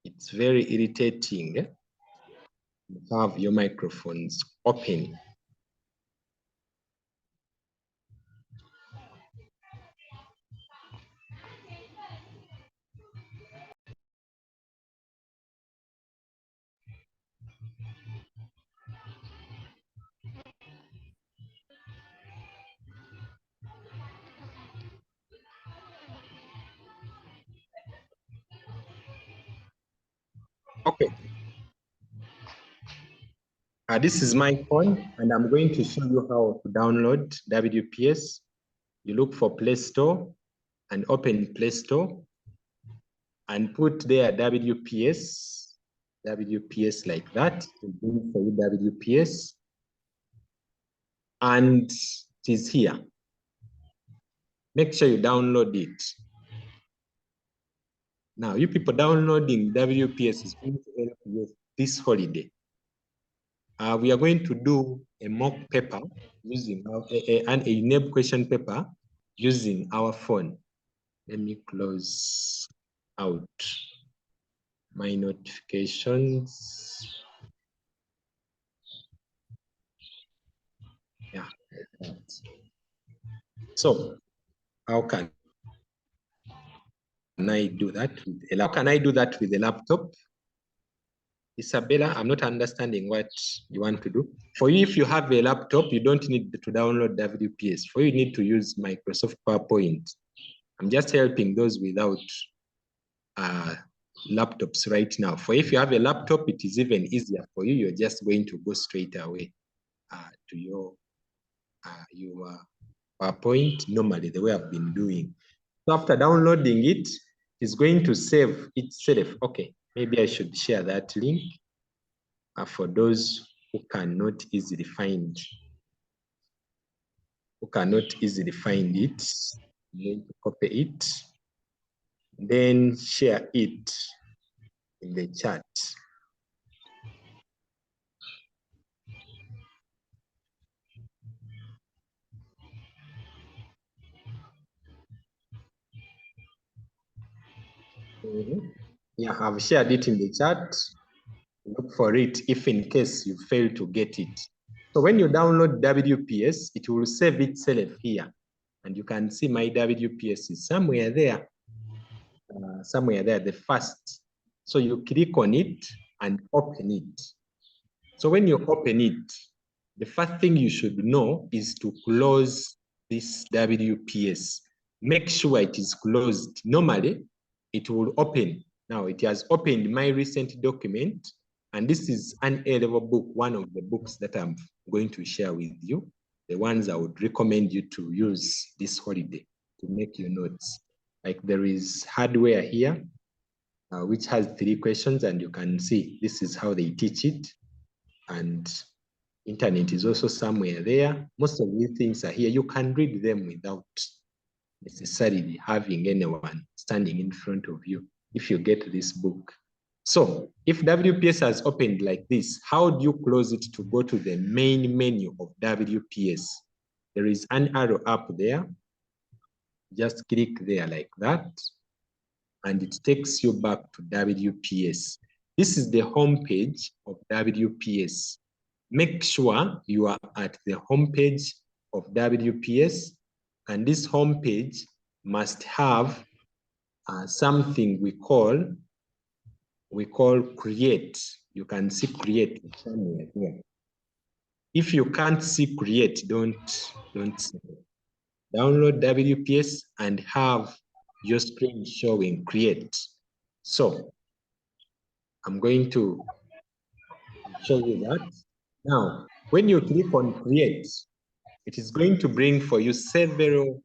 It's very irritating to have your microphones open. Okay. This is my phone, and I'm going to show you how to download WPS. You look for Play Store and open Play Store and put there WPS like that. It will bring for you WPS, and it is here. Make sure you download it. Now, you people downloading WPS is going to help you this holiday. We are going to do a mock paper using an name question paper using our phone. Let me close out my notifications. Yeah. So how can I do that? How can I do that with a laptop? Isabella, I'm not understanding what you want to do. For you, if you have a laptop, you don't need to download WPS. For you, you need to use Microsoft PowerPoint. I'm just helping those without laptops right now. For if you have a laptop, it is even easier for you. You're just going to go straight away to your PowerPoint normally, the way I've been doing. So after downloading it, it's going to save itself. Okay, maybe I should share that link for those who cannot easily find it. I'm going to copy it, then share it in the chat. Yeah, I've shared it in the chat. Look for it if in case you fail to get it. So when you download WPS, it will save itself here. And you can see my WPS is somewhere there, the first. So you click on it and open it. So when you open it, the first thing you should know is to close this WPS. Make sure it is closed. Normally, it will open. Now it has opened my recent document, and this is an A-level book, one of the books that I'm going to share with you, the ones I would recommend you to use this holiday to make your notes. Like there is hardware here, which has 3 questions, and you can see this is how they teach it. And internet is also somewhere there. Most of these things are here. You can read them without necessarily having anyone standing in front of you if you get this book. So if WPS has opened like this, how do you close it to go to the main menu of WPS? There is an arrow up there. Just click there like that, and it takes you back to WPS. This is the home page of WPS. Make sure you are at the home page of WPS, and this home page must have something we call create. You can see create somewhere here. If you can't see create, don't download WPS and have your screen showing create. So I'm going to show you that. Now, when you click on create, it is going to bring for you several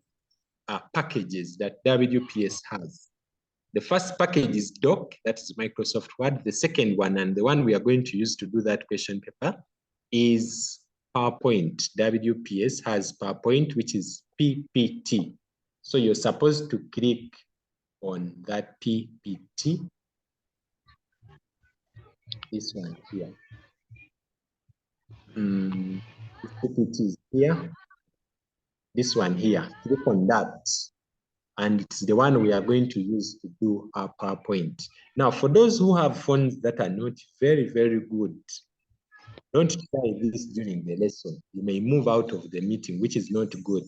packages that WPS has. The first package is Doc, that is Microsoft Word. The second one, and the one we are going to use to do that question paper, is PowerPoint. WPS has PowerPoint, which is PPT. So you're supposed to click on that PPT. This one here. This PPT is here. This one here. Click on that. And it's the one we are going to use to do our PowerPoint. Now, for those who have phones that are not very, very good, don't try this during the lesson. You may move out of the meeting, which is not good.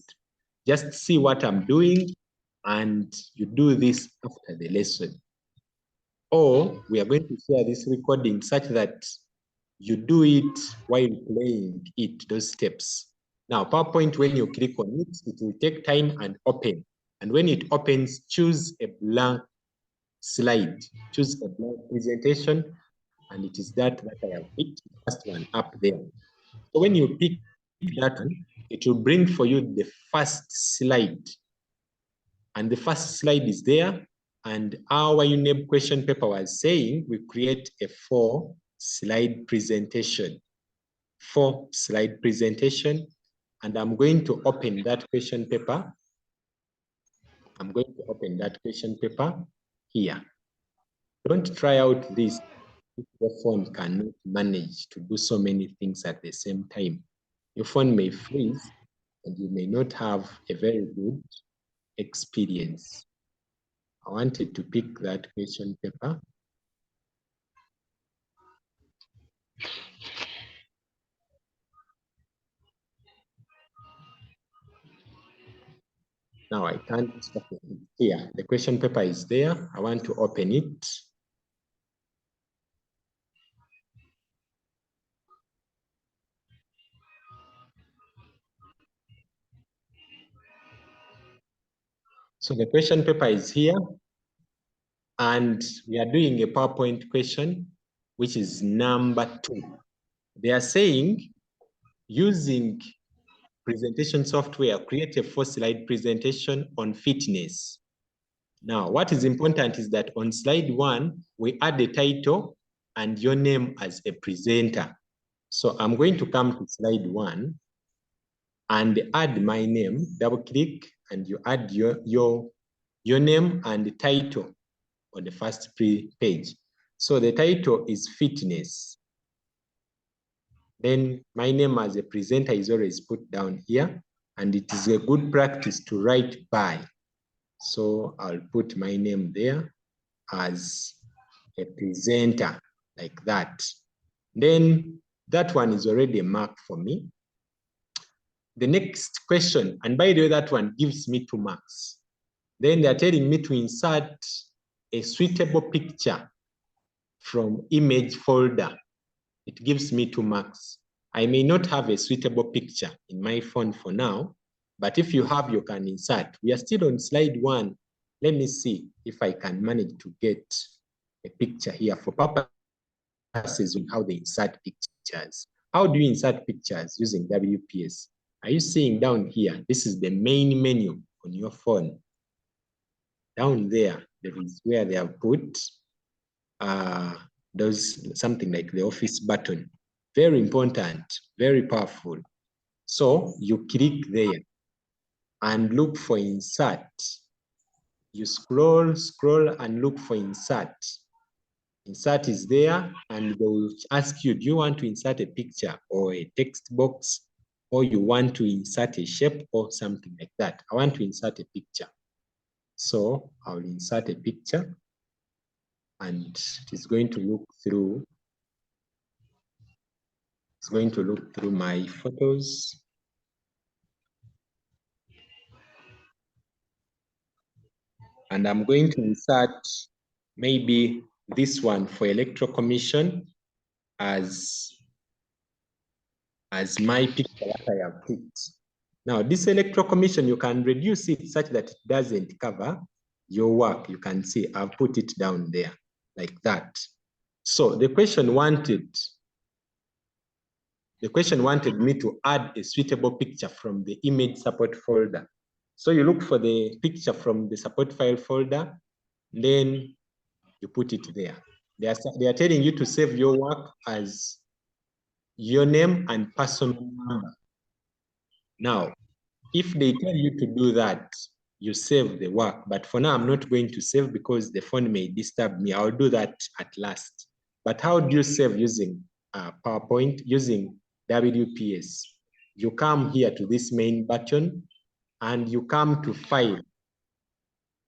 Just see what I'm doing, and you do this after the lesson. Or we are going to share this recording such that you do it while playing it, those steps. Now, PowerPoint, when you click on it, it will take time and open. And when it opens, choose a blank slide, choose a blank presentation, and it is that I have picked, the first one up there. So when you pick that one, it will bring for you the first slide. And the first slide is there. And our UNEB question paper was saying we create a 4-slide presentation. 4-slide presentation. And I'm going to open that question paper. I'm going to open that question paper here. Don't try out this if your phone cannot manage to do so many things at the same time. Your phone may freeze and you may not have a very good experience. I wanted to pick that question paper. Now I can't open it here. The question paper is there. I want to open it. So the question paper is here. And we are doing a PowerPoint question, which is number 2. They are saying, using presentation software, create a 4-slide presentation on fitness. Now, what is important is that on slide 1, we add the title and your name as a presenter. So I'm going to come to slide 1 and add my name, double click, and you add your name and the title on the first page. So the title is fitness. Then my name as a presenter is always put down here, and it is a good practice to write by. So I'll put my name there as a presenter like that. Then that one is already marked for me. The next question, and by the way, that one gives me 2 marks. Then they're telling me to insert a suitable picture from image folder. It gives me 2 marks. I may not have a suitable picture in my phone for now, but if you have, you can insert. We are still on slide 1. Let me see if I can manage to get a picture here for purposes of how they insert pictures. How do you insert pictures using WPS? Are you seeing down here? This is the main menu on your phone. Down there, there is where they have put something like the office button. Very important, very powerful. So you click there and look for insert. You scroll and look for insert. Insert is there, and they will ask you, do you want to insert a picture or a text box, or you want to insert a shape or something like that? I want to insert a picture. So I'll insert a picture, and it is going to look through. It's going to look through my photos. And I'm going to insert maybe this one for Electoral Commission as my picture that I have picked. Now, this Electoral Commission, you can reduce it such that it doesn't cover your work. You can see I've put it down there like that. So the question wanted me to add a suitable picture from the image support folder. So you look for the picture from the support file folder, then you put it there. They are telling you to save your work as your name and personal number. Now, if they tell you to do that, you save the work. But for now, I'm not going to save because the phone may disturb me. I'll do that at last. But how do you save using PowerPoint? Using WPS. You come here to this main button and you come to File.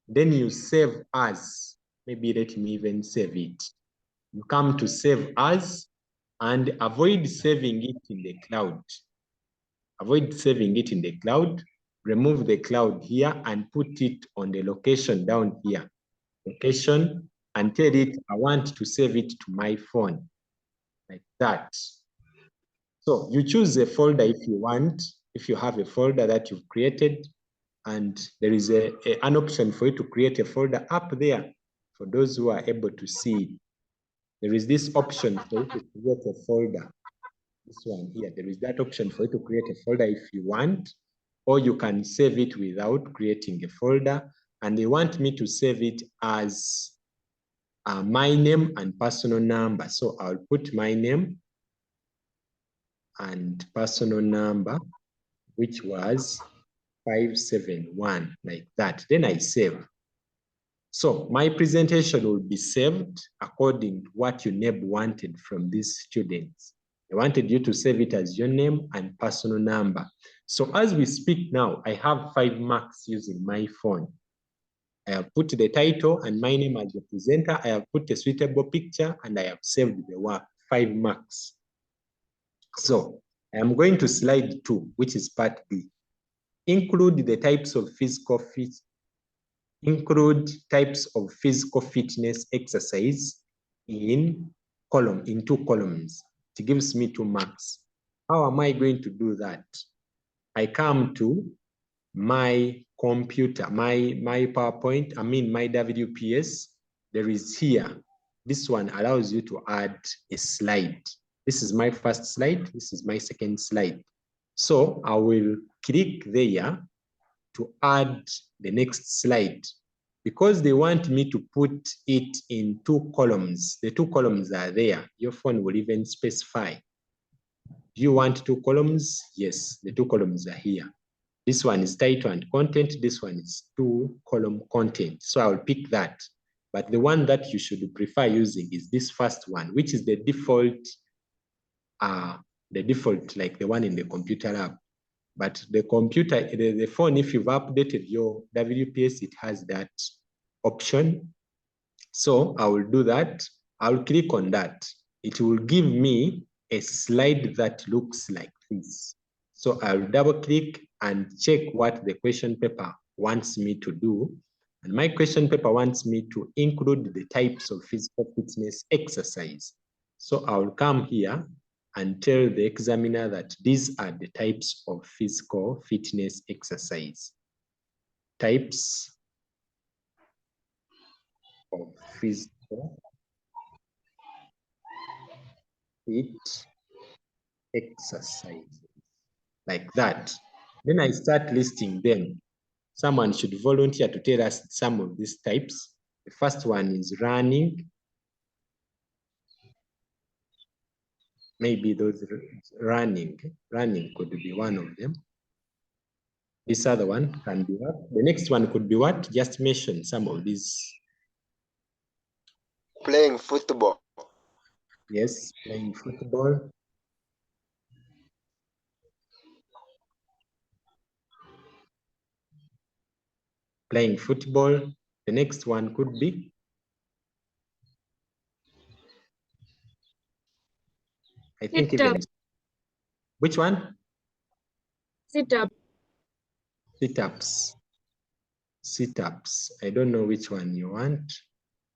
Then you save as. Maybe let me even save it. You come to Save As and avoid saving it in the cloud. Avoid saving it in the cloud. Remove the cloud here and put it on the location down here. Location, and tell it I want to save it to my phone. Like that. So you choose a folder if you want, if you have a folder that you've created, and there is an option for you to create a folder up there for those who are able to see it. There is this option for you to create a folder. This one here, there is that option for you to create a folder if you want, or you can save it without creating a folder. And they want me to save it as my name and personal number. So I'll put my name and personal number, which was 571, like that. Then I save. So my presentation will be saved according to what UNEB wanted from these students. They wanted you to save it as your name and personal number. So as we speak now, I have 5 marks using my phone. I have put the title and my name as the presenter. I have put a suitable picture and I have saved the work, 5 marks. So I am going to slide 2, which is part B. Include the types of physical fitness exercise in 2 columns. It gives me 2 marks. How am I going to do that? I come to my computer, my PowerPoint, my WPS. There is here, this one allows you to add a slide. This is my first slide. This is my second slide. So I will click there to add the next slide. Because they want me to put it in 2 columns, the 2 columns are there. Your phone will even specify. Do you want 2 columns? Yes, the 2 columns are here. This one is title and content. This one is 2-column content. So I'll pick that. But the one that you should prefer using is this first one, which is the default like the one in the computer lab. But the computer, the phone, if you've updated your WPS, it has that option. So I will do that. I'll click on that. It will give me a slide that looks like this. So I'll double click and check what the question paper wants me to do. And my question paper wants me to include the types of physical fitness exercise. So I'll come here and tell the examiner that these are the types of physical fitness exercise. Types of physical fit exercise, like that. Then I start listing them. Someone should volunteer to tell us some of these types. The first one is running. Maybe those running could be one of them. This other one can be what? The next one could be what? Just mention some of these. Playing football. Yes, playing football. Playing football. The next one could be I think even which one? Sit-up. Sit-ups. Sit-ups. I don't know which one you want.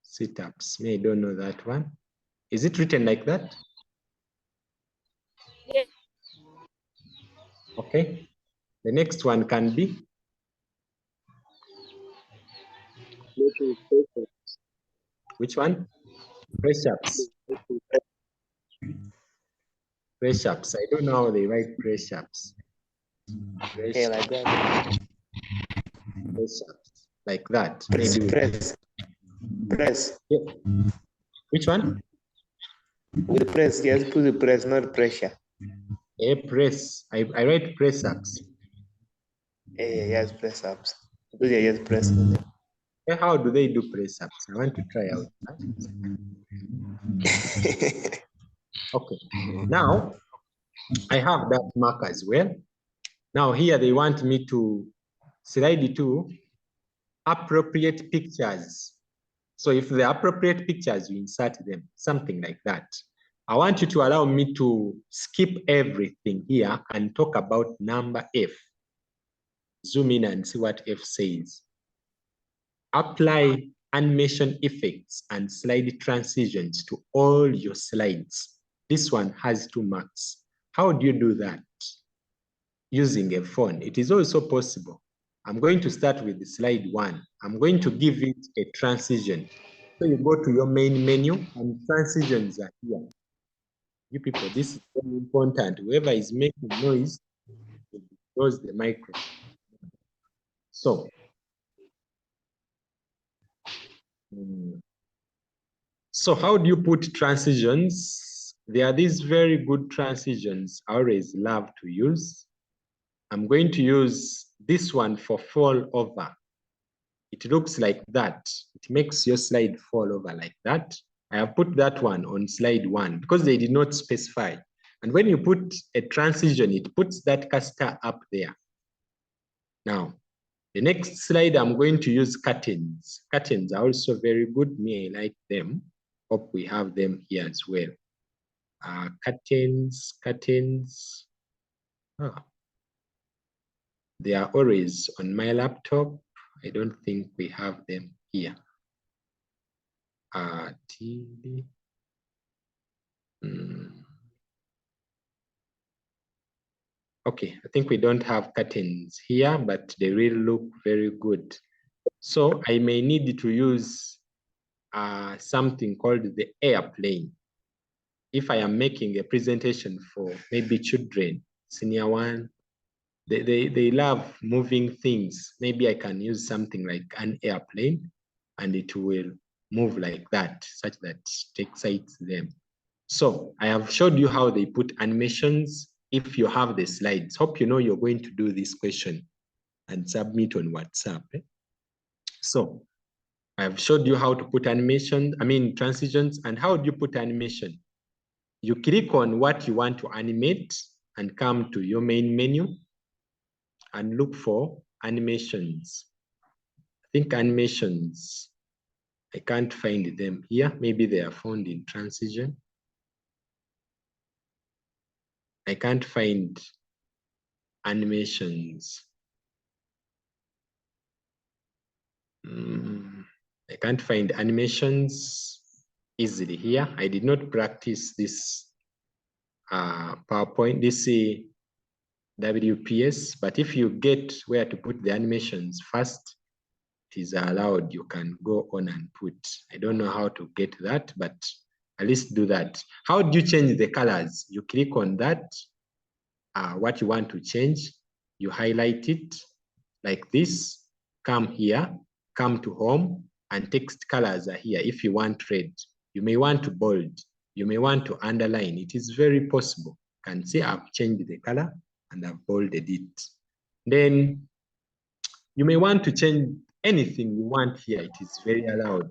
Sit-ups. I don't know that one. Is it written like that? Yes. Okay. The next one can be which one? Press-ups. Press-ups. I don't know how they write press-ups. Okay, like that. Press-ups. Like that. Press, Maybe press. Press. Yeah. Which one? With press, yes, put the press, not pressure. A press. I write press-ups. Yes, press ups. Because you're just pressing them. How do they do press-ups? I want to try out that. Okay. Now, I have that mark as well. Now here they want me to slide to appropriate pictures. So if the appropriate pictures, you insert them, something like that. I want you to allow me to skip everything here and talk about number F. Zoom in and see what F says. Apply animation effects and slide transitions to all your slides. This one has 2 marks. How do you do that? Using a phone. It is also possible. I'm going to start with slide 1. I'm going to give it a transition. So you go to your main menu and transitions are here. You people, this is very important. Whoever is making noise, close the microphone. So, how do you put transitions? There are these very good transitions I always love to use. I'm going to use this one for fall over. It looks like that. It makes your slide fall over like that. I have put that one on slide 1 because they did not specify. And when you put a transition, it puts that cursor up there. Now, the next slide, I'm going to use curtains. Curtains are also very good. Me, I like them. Hope we have them here as well. Curtains. Oh. They are always on my laptop. I don't think we have them here. Okay, I think we don't have curtains here, but they really look very good. So I may need to use something called the airplane. If I am making a presentation for maybe children, senior 1, they love moving things. Maybe I can use something like an airplane and it will move like that, such that it excites them. So I have showed you how they put animations. If you have the slides, hope you know you're going to do this question and submit on WhatsApp. So I've showed you how to put transitions. And how do you put animation? You click on what you want to animate and come to your main menu and look for animations. I think animations, I can't find them here. Maybe they are found in transition. I can't find animations. I can't find animations easily here. I did not practice this PowerPoint, this WPS, but if you get where to put the animations first, it is allowed. You can go on and put. I don't know how to get that, but at least do that. How do you change the colors? You click on that, what you want to change, you highlight it like this, come here, come to home, and text colors are here. If you want red, you may want to bold, you may want to underline. It is very possible. You can see I've changed the color and I've bolded it. Then you may want to change anything you want here. It is very allowed.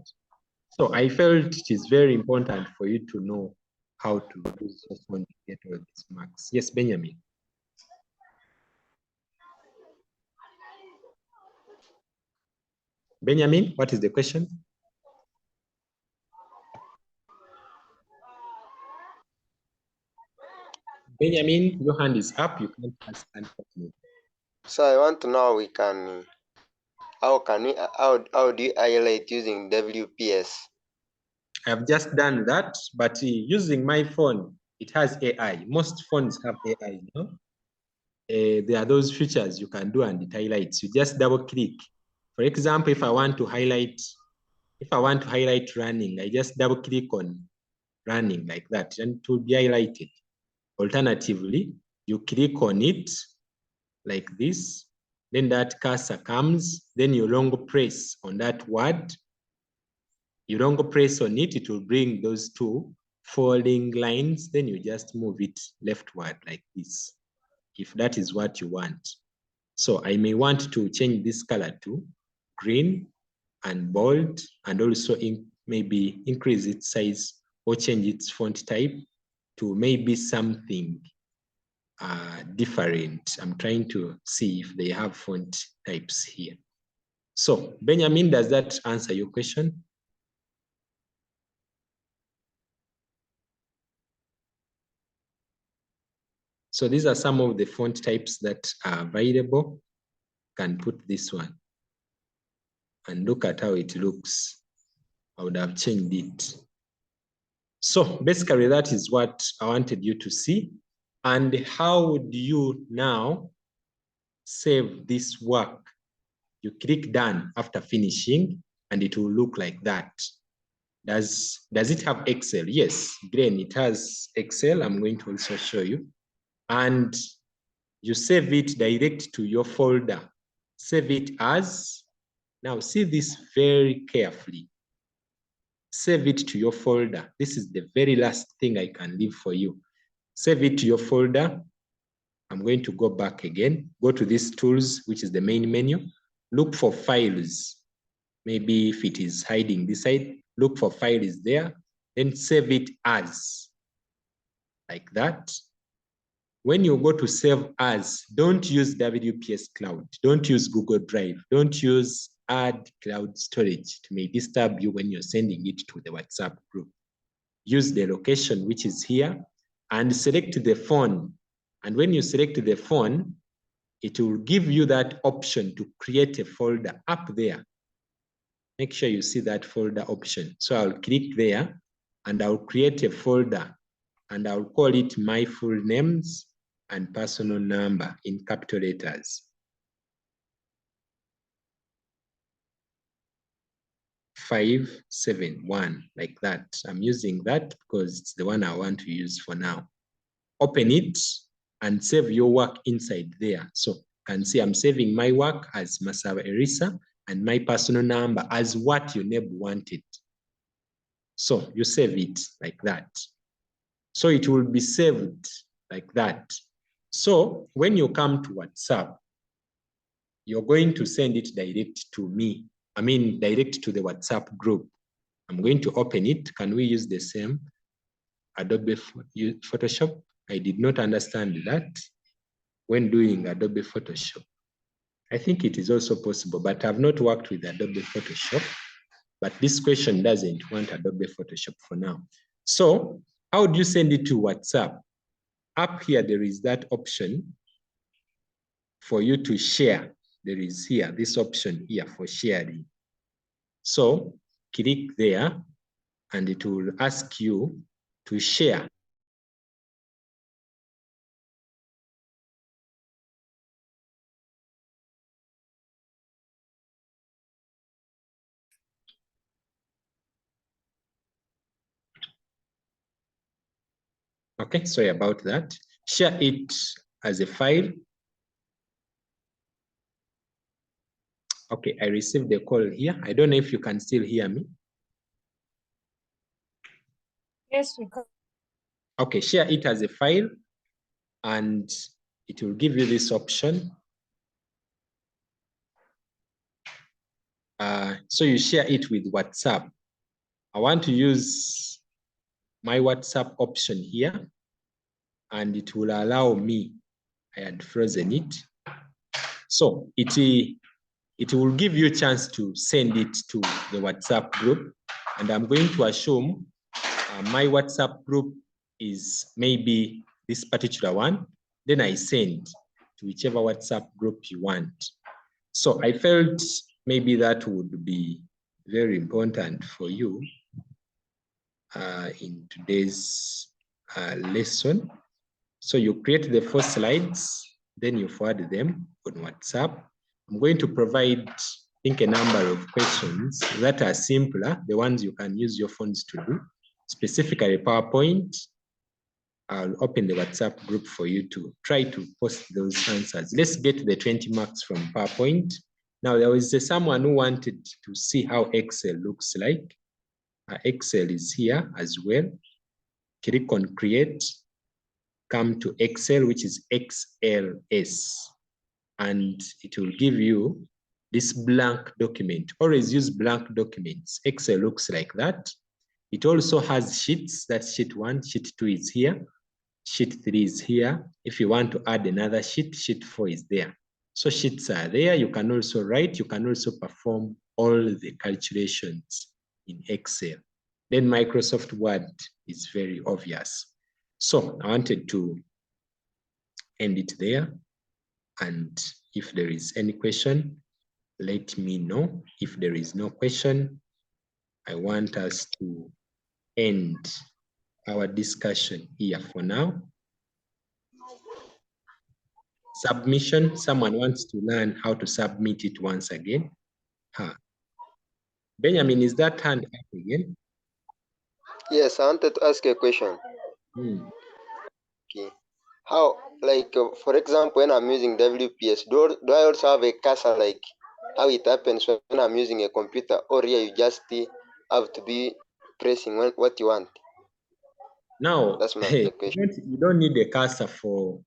So I felt it is very important for you to know how to use this one to get all these marks. Yes, Benjamin. Benjamin, what is the question? Benjamin, your hand is up. You can't ask any question. So I want to know how do you highlight using WPS? I've just done that, but using my phone, it has AI. Most phones have AI, you know? There are those features you can do and it highlights. You just double click. For example, if I want to highlight running, I just double click on running like that and it will be highlighted. Alternatively, you click on it like this, then that cursor comes, then you long press on that word. You long press on it, it will bring those 2 folding lines, then you just move it leftward like this, if that is what you want. So I may want to change this color to green and bold, and also maybe increase its size or change its font type to maybe something different. I'm trying to see if they have font types here. So Benjamin, does that answer your question? So these are some of the font types that are available. Can put this one and look at how it looks. I would have changed it. So basically that is what I wanted you to see. And how do you now save this work? You click done after finishing and it will look like that. Does it have Excel? Yes, Glenn, it has Excel. I'm going to also show you. And you save it direct to your folder. Save it as, now see this very carefully. Save it to your folder. This is the very last thing I can leave for you. Save it to your folder. I'm going to go back again. Go to these tools, which is the main menu. Look for files. Maybe if it is hiding this side, look for files there. Then save it as, like that. When you go to save as, don't use WPS Cloud. Don't use Google Drive. Don't use Add Cloud Storage. It may disturb you when you're sending it to the WhatsApp group. Use the location, which is here, and select the phone. And when you select the phone, it will give you that option to create a folder up there. Make sure you see that folder option. So I'll click there and I'll create a folder and I'll call it my full names and personal number in capital letters. 571, like that. I'm using that because it's the one I want to use for now. Open it and save your work inside there. So you can see I'm saving my work as Masaba Erisa and my personal number as what your neighbor wanted. So you save it like that. So it will be saved like that. So when you come to WhatsApp, you're going to send it direct to me. I mean, direct to the WhatsApp group. I'm going to open it. Can we use the same Adobe Photoshop? I did not understand that when doing Adobe Photoshop. I think it is also possible, but I've not worked with Adobe Photoshop. But this question doesn't want Adobe Photoshop for now. So how do you send it to WhatsApp? Up here, there is that option for you to share. There is here, this option here for sharing. So click there and it will ask you to share. Okay, sorry about that. Share it as a file. Okay, I received a call here. I don't know if you can still hear me. Yes, we can. Okay, share it as a file and it will give you this option. So you share it with WhatsApp. I want to use my WhatsApp option here and it will allow me, I had frozen it. So it will give you a chance to send it to the WhatsApp group. And I'm going to assume my WhatsApp group is maybe this particular one. Then I send to whichever WhatsApp group you want. So I felt maybe that would be very important for you in today's lesson. So you create the 4 slides, then you forward them on WhatsApp. I'm going to provide, I think, a number of questions that are simpler, the ones you can use your phones to do, specifically PowerPoint. I'll open the WhatsApp group for you to try to post those answers. Let's get the 20 marks from PowerPoint. Now, there was someone who wanted to see how Excel looks like. Excel is here as well. Click on Create. Come to Excel, which is XLS, and it will give you this blank document. Always use blank documents. Excel looks like that. It also has sheets. That's sheet 1, sheet 2 is here, sheet 3 is here. If you want to add another sheet, sheet 4 is there. So sheets are there. You can also write, you can also perform all the calculations in Excel. Then Microsoft Word is very obvious. So I wanted to end it there. And if there is any question, let me know. If there is no question, I want us to end our discussion here for now. Submission, someone wants to learn how to submit it once again. Benjamin, is that hand up again? Yes, I wanted to ask a question. Okay. How, like, for example, when I'm using WPS, do I also have a cursor like how it happens when I'm using a computer, or here you just have to be pressing what you want? Now, That's my question. you don't need a cursor for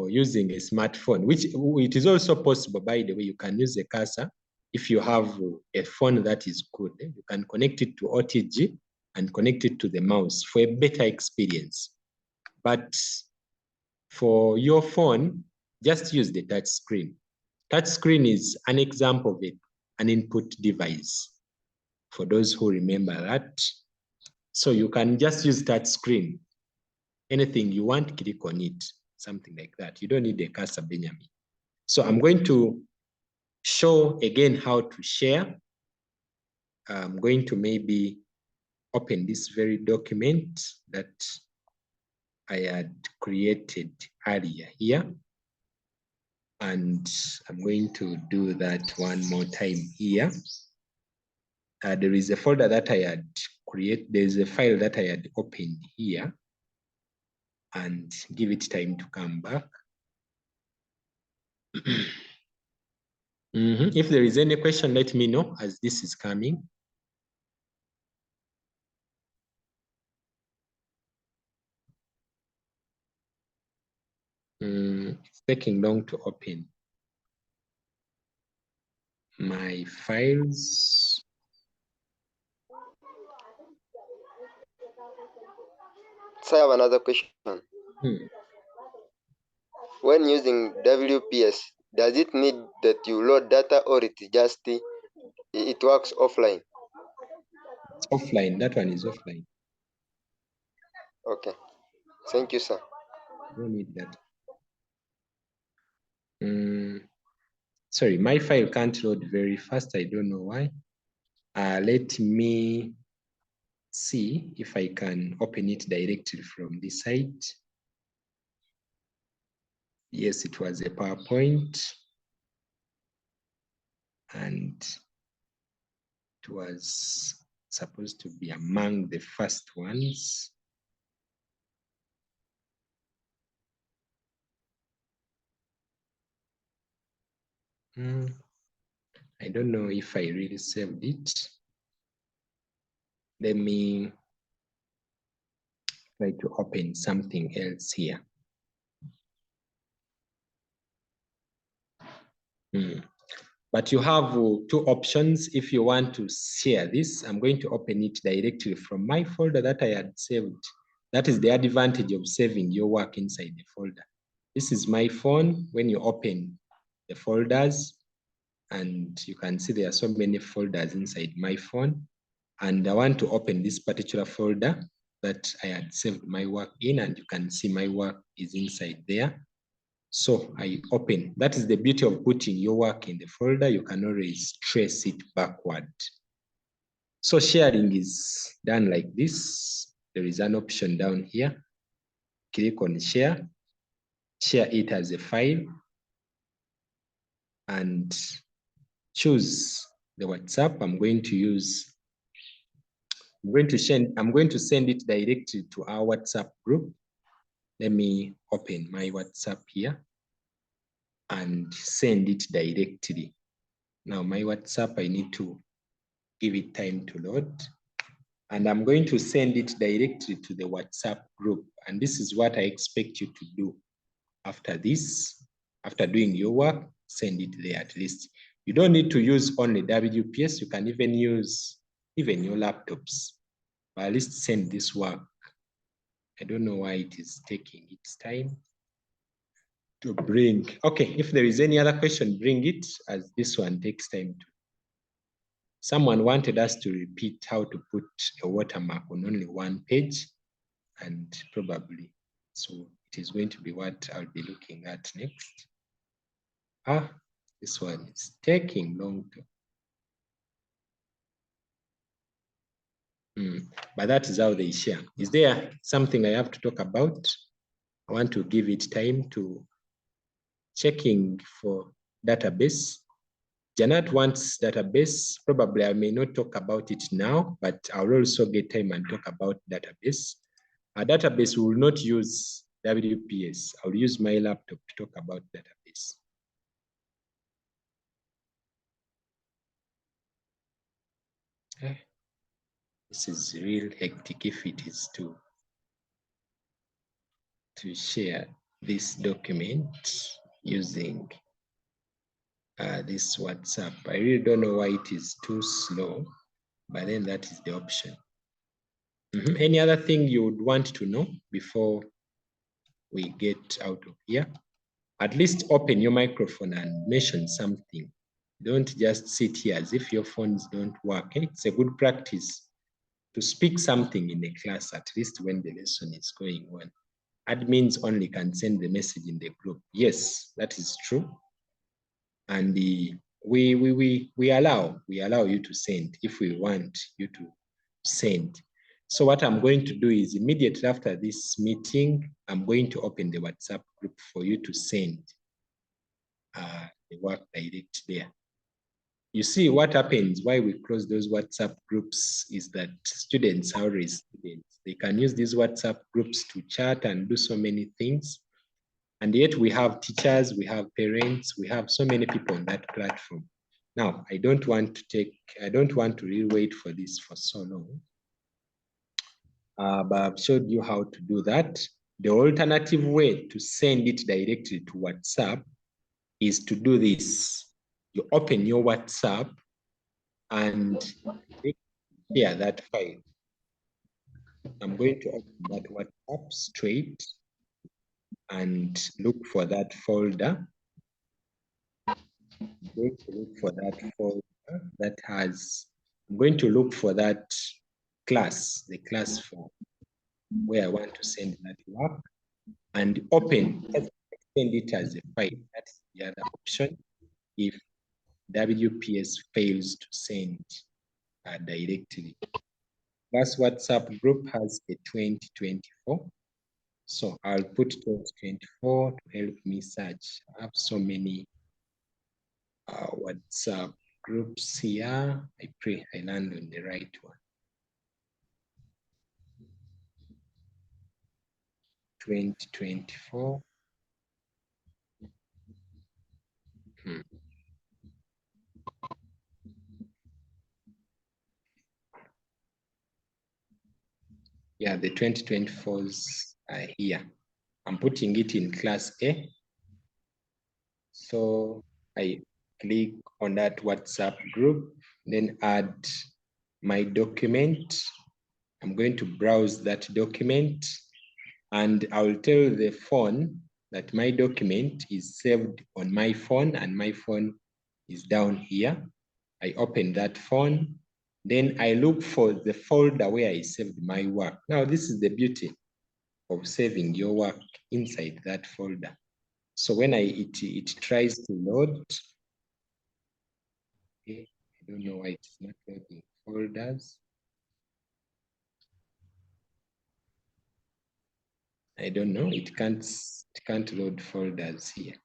using a smartphone, which it is also possible, by the way. You can use a cursor if you have a phone that is good. You can connect it to OTG and connect it to the mouse for a better experience. But for your phone, just use the touch screen. Touch screen is an example of an input device, for those who remember that. So you can just use touch screen. Anything you want, click on it, something like that. You don't need a cursor, Benjamin. So I'm going to show again how to share. I'm going to maybe open this very document that I had created earlier here. And I'm going to do that one more time here. There is a folder that I had created. There's a file that I had opened here, and give it time to come back. If there is any question, let me know as this is coming. It's taking long to open my files. So I have another question. When using WPS, does it need that you load data, or it just it works offline? It's offline. That one is offline. Okay. Thank you, sir. Don't need that. Sorry, my file can't load very fast. I don't know why. Let me see if I can open it directly from this side. Yes, it was a PowerPoint, and it was supposed to be among the first ones. I don't know if I really saved it. Let me try to open something else here. But you have two options if you want to share this. I'm going to open it directly from my folder that I had saved. That is the advantage of saving your work inside the folder. This is my phone. When you open the folders, and you can see there are so many folders inside my phone, and I want to open this particular folder that I had saved my work in, and you can see my work is inside there. So I open. That is the beauty of putting your work in the folder. You can always trace it backward. So sharing is done like this. There is an option down here. Click on share. Share it as a file, and choose the WhatsApp. I'm going to send it directly to our WhatsApp group. Let me open my WhatsApp here and send it directly. Now my WhatsApp, I need to give it time to load. And I'm going to send it directly to the WhatsApp group. And this is what I expect you to do after this. After doing your work, send it there at least. You don't need to use only WPS. You can even use your laptops. But at least send this work. I don't know why it is taking its time to bring. Okay, if there is any other question, bring it, as this one takes time to. Someone wanted us to repeat how to put a watermark on only one page, and probably, so it is going to be what I'll be looking at next. This one is taking long to. But that is how they share. Is there something I have to talk about? I want to give it time to checking for database. Janet wants database. Probably I may not talk about it now, but I'll also get time and talk about database. A database will not use WPS. I'll use my laptop to talk about database. This is real hectic if it is to share this document using this WhatsApp. I really don't know why it is too slow, but then that is the option. Any other thing you would want to know before we get out of here? At least open your microphone and mention something. Don't just sit here as if your phones don't work. It's a good practice to speak something in the class, at least when the lesson is going on. Admins only can send the message in the group. Yes, that is true. And we allow you to send if we want you to send. So what I'm going to do is immediately after this meeting, I'm going to open the WhatsApp group for you to send the work direct there. You see what happens why we close those WhatsApp groups is that students are always students. They can use these WhatsApp groups to chat and do so many things. And yet we have teachers, we have parents, we have so many people on that platform. Now, I don't want to really wait for this for so long. But I've showed you how to do that. The alternative way to send it directly to WhatsApp is to do this. You open your WhatsApp and share that file. I'm going to open that WhatsApp straight and look for that folder. I'm going to look for that folder that has, I'm going to look for that class, the class form where I want to send that work and open, send it as a file. That's the other option if WPS fails to send directly. That's WhatsApp group has a 2024. So I'll put 2024 to help me search. I have so many WhatsApp groups here. I pray I land on the right one. 2024. Yeah, the 2024s are here. I'm putting it in class A. So I click on that WhatsApp group, then add my document. I'm going to browse that document and I'll tell the phone that my document is saved on my phone and my phone is down here. I open that phone, then I look for the folder where I saved my work. Now, this is the beauty of saving your work inside that folder. So when it tries to load, okay, I don't know why it's not loading folders. I don't know, it can't load folders here.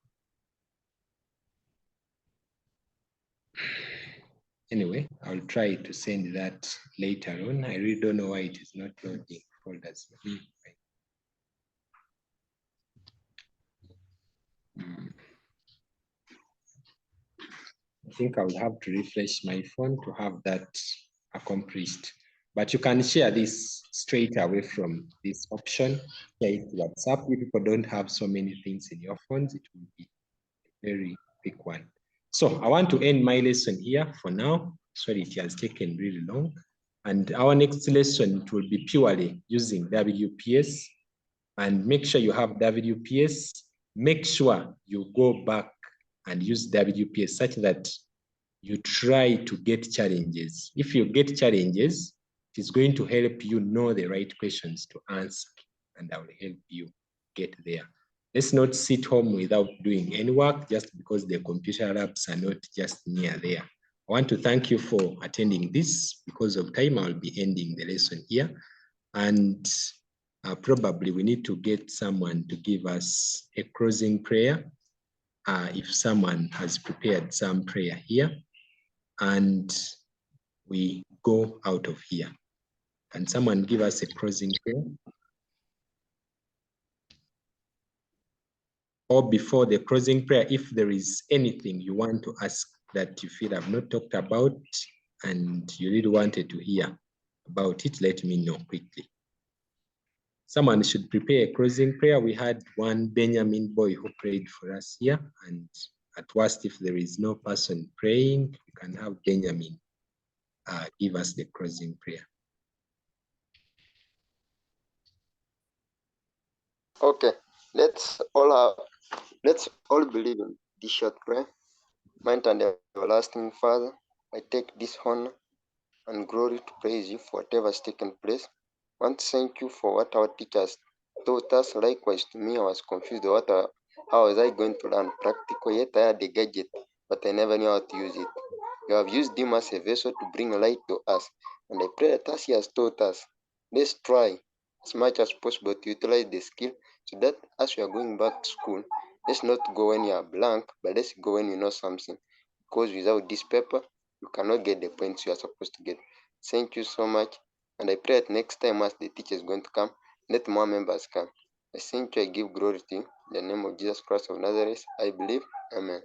Anyway, I'll try to send that later on. I really don't know why it is not loading folders. I think I will have to refresh my phone to have that accomplished. But you can share this straight away from this option. Share it to WhatsApp. If people don't have so many things in your phones, it will be a very quick one. So I want to end my lesson here for now. Sorry, it has taken really long. And our next lesson, it will be purely using WPS. And make sure you have WPS. Make sure you go back and use WPS such that you try to get challenges. If you get challenges, it is going to help you know the right questions to answer, and I will help you get there. Let's not sit home without doing any work just because the computer labs are not just near there. I want to thank you for attending this. Because of time, I'll be ending the lesson here. And probably we need to get someone to give us a closing prayer. If someone has prepared some prayer here, and we go out of here. Can someone give us a closing prayer? Or before the closing prayer, if there is anything you want to ask that you feel I've not talked about and you really wanted to hear about it, let me know quickly. Someone should prepare a closing prayer. We had one Benjamin boy who prayed for us here, and at worst, if there is no person praying, we can have Benjamin give us the closing prayer. Okay, let's all believe in this short prayer. Mighty and everlasting Father, I take this honor and glory to praise you for whatever has taken place. I want to thank you for what our teachers taught us. Likewise to me, I was confused how was I going to learn practical, yet I had a gadget, but I never knew how to use it. You have used him as a vessel to bring light to us, and I pray that as he has taught us, let's try as much as possible to utilize the skill so that as we are going back to school, let's not go when you are blank, but let's go when you know something. Because without this paper, you cannot get the points you are supposed to get. Thank you so much. And I pray that next time as the teacher is going to come, let more members come. I thank you, I give glory to you. In the name of Jesus Christ of Nazareth, I believe. Amen.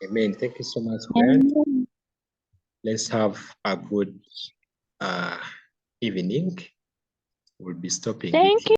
Amen. Thank you so much, Brian. Let's have a good evening. We'll be stopping. Thank you.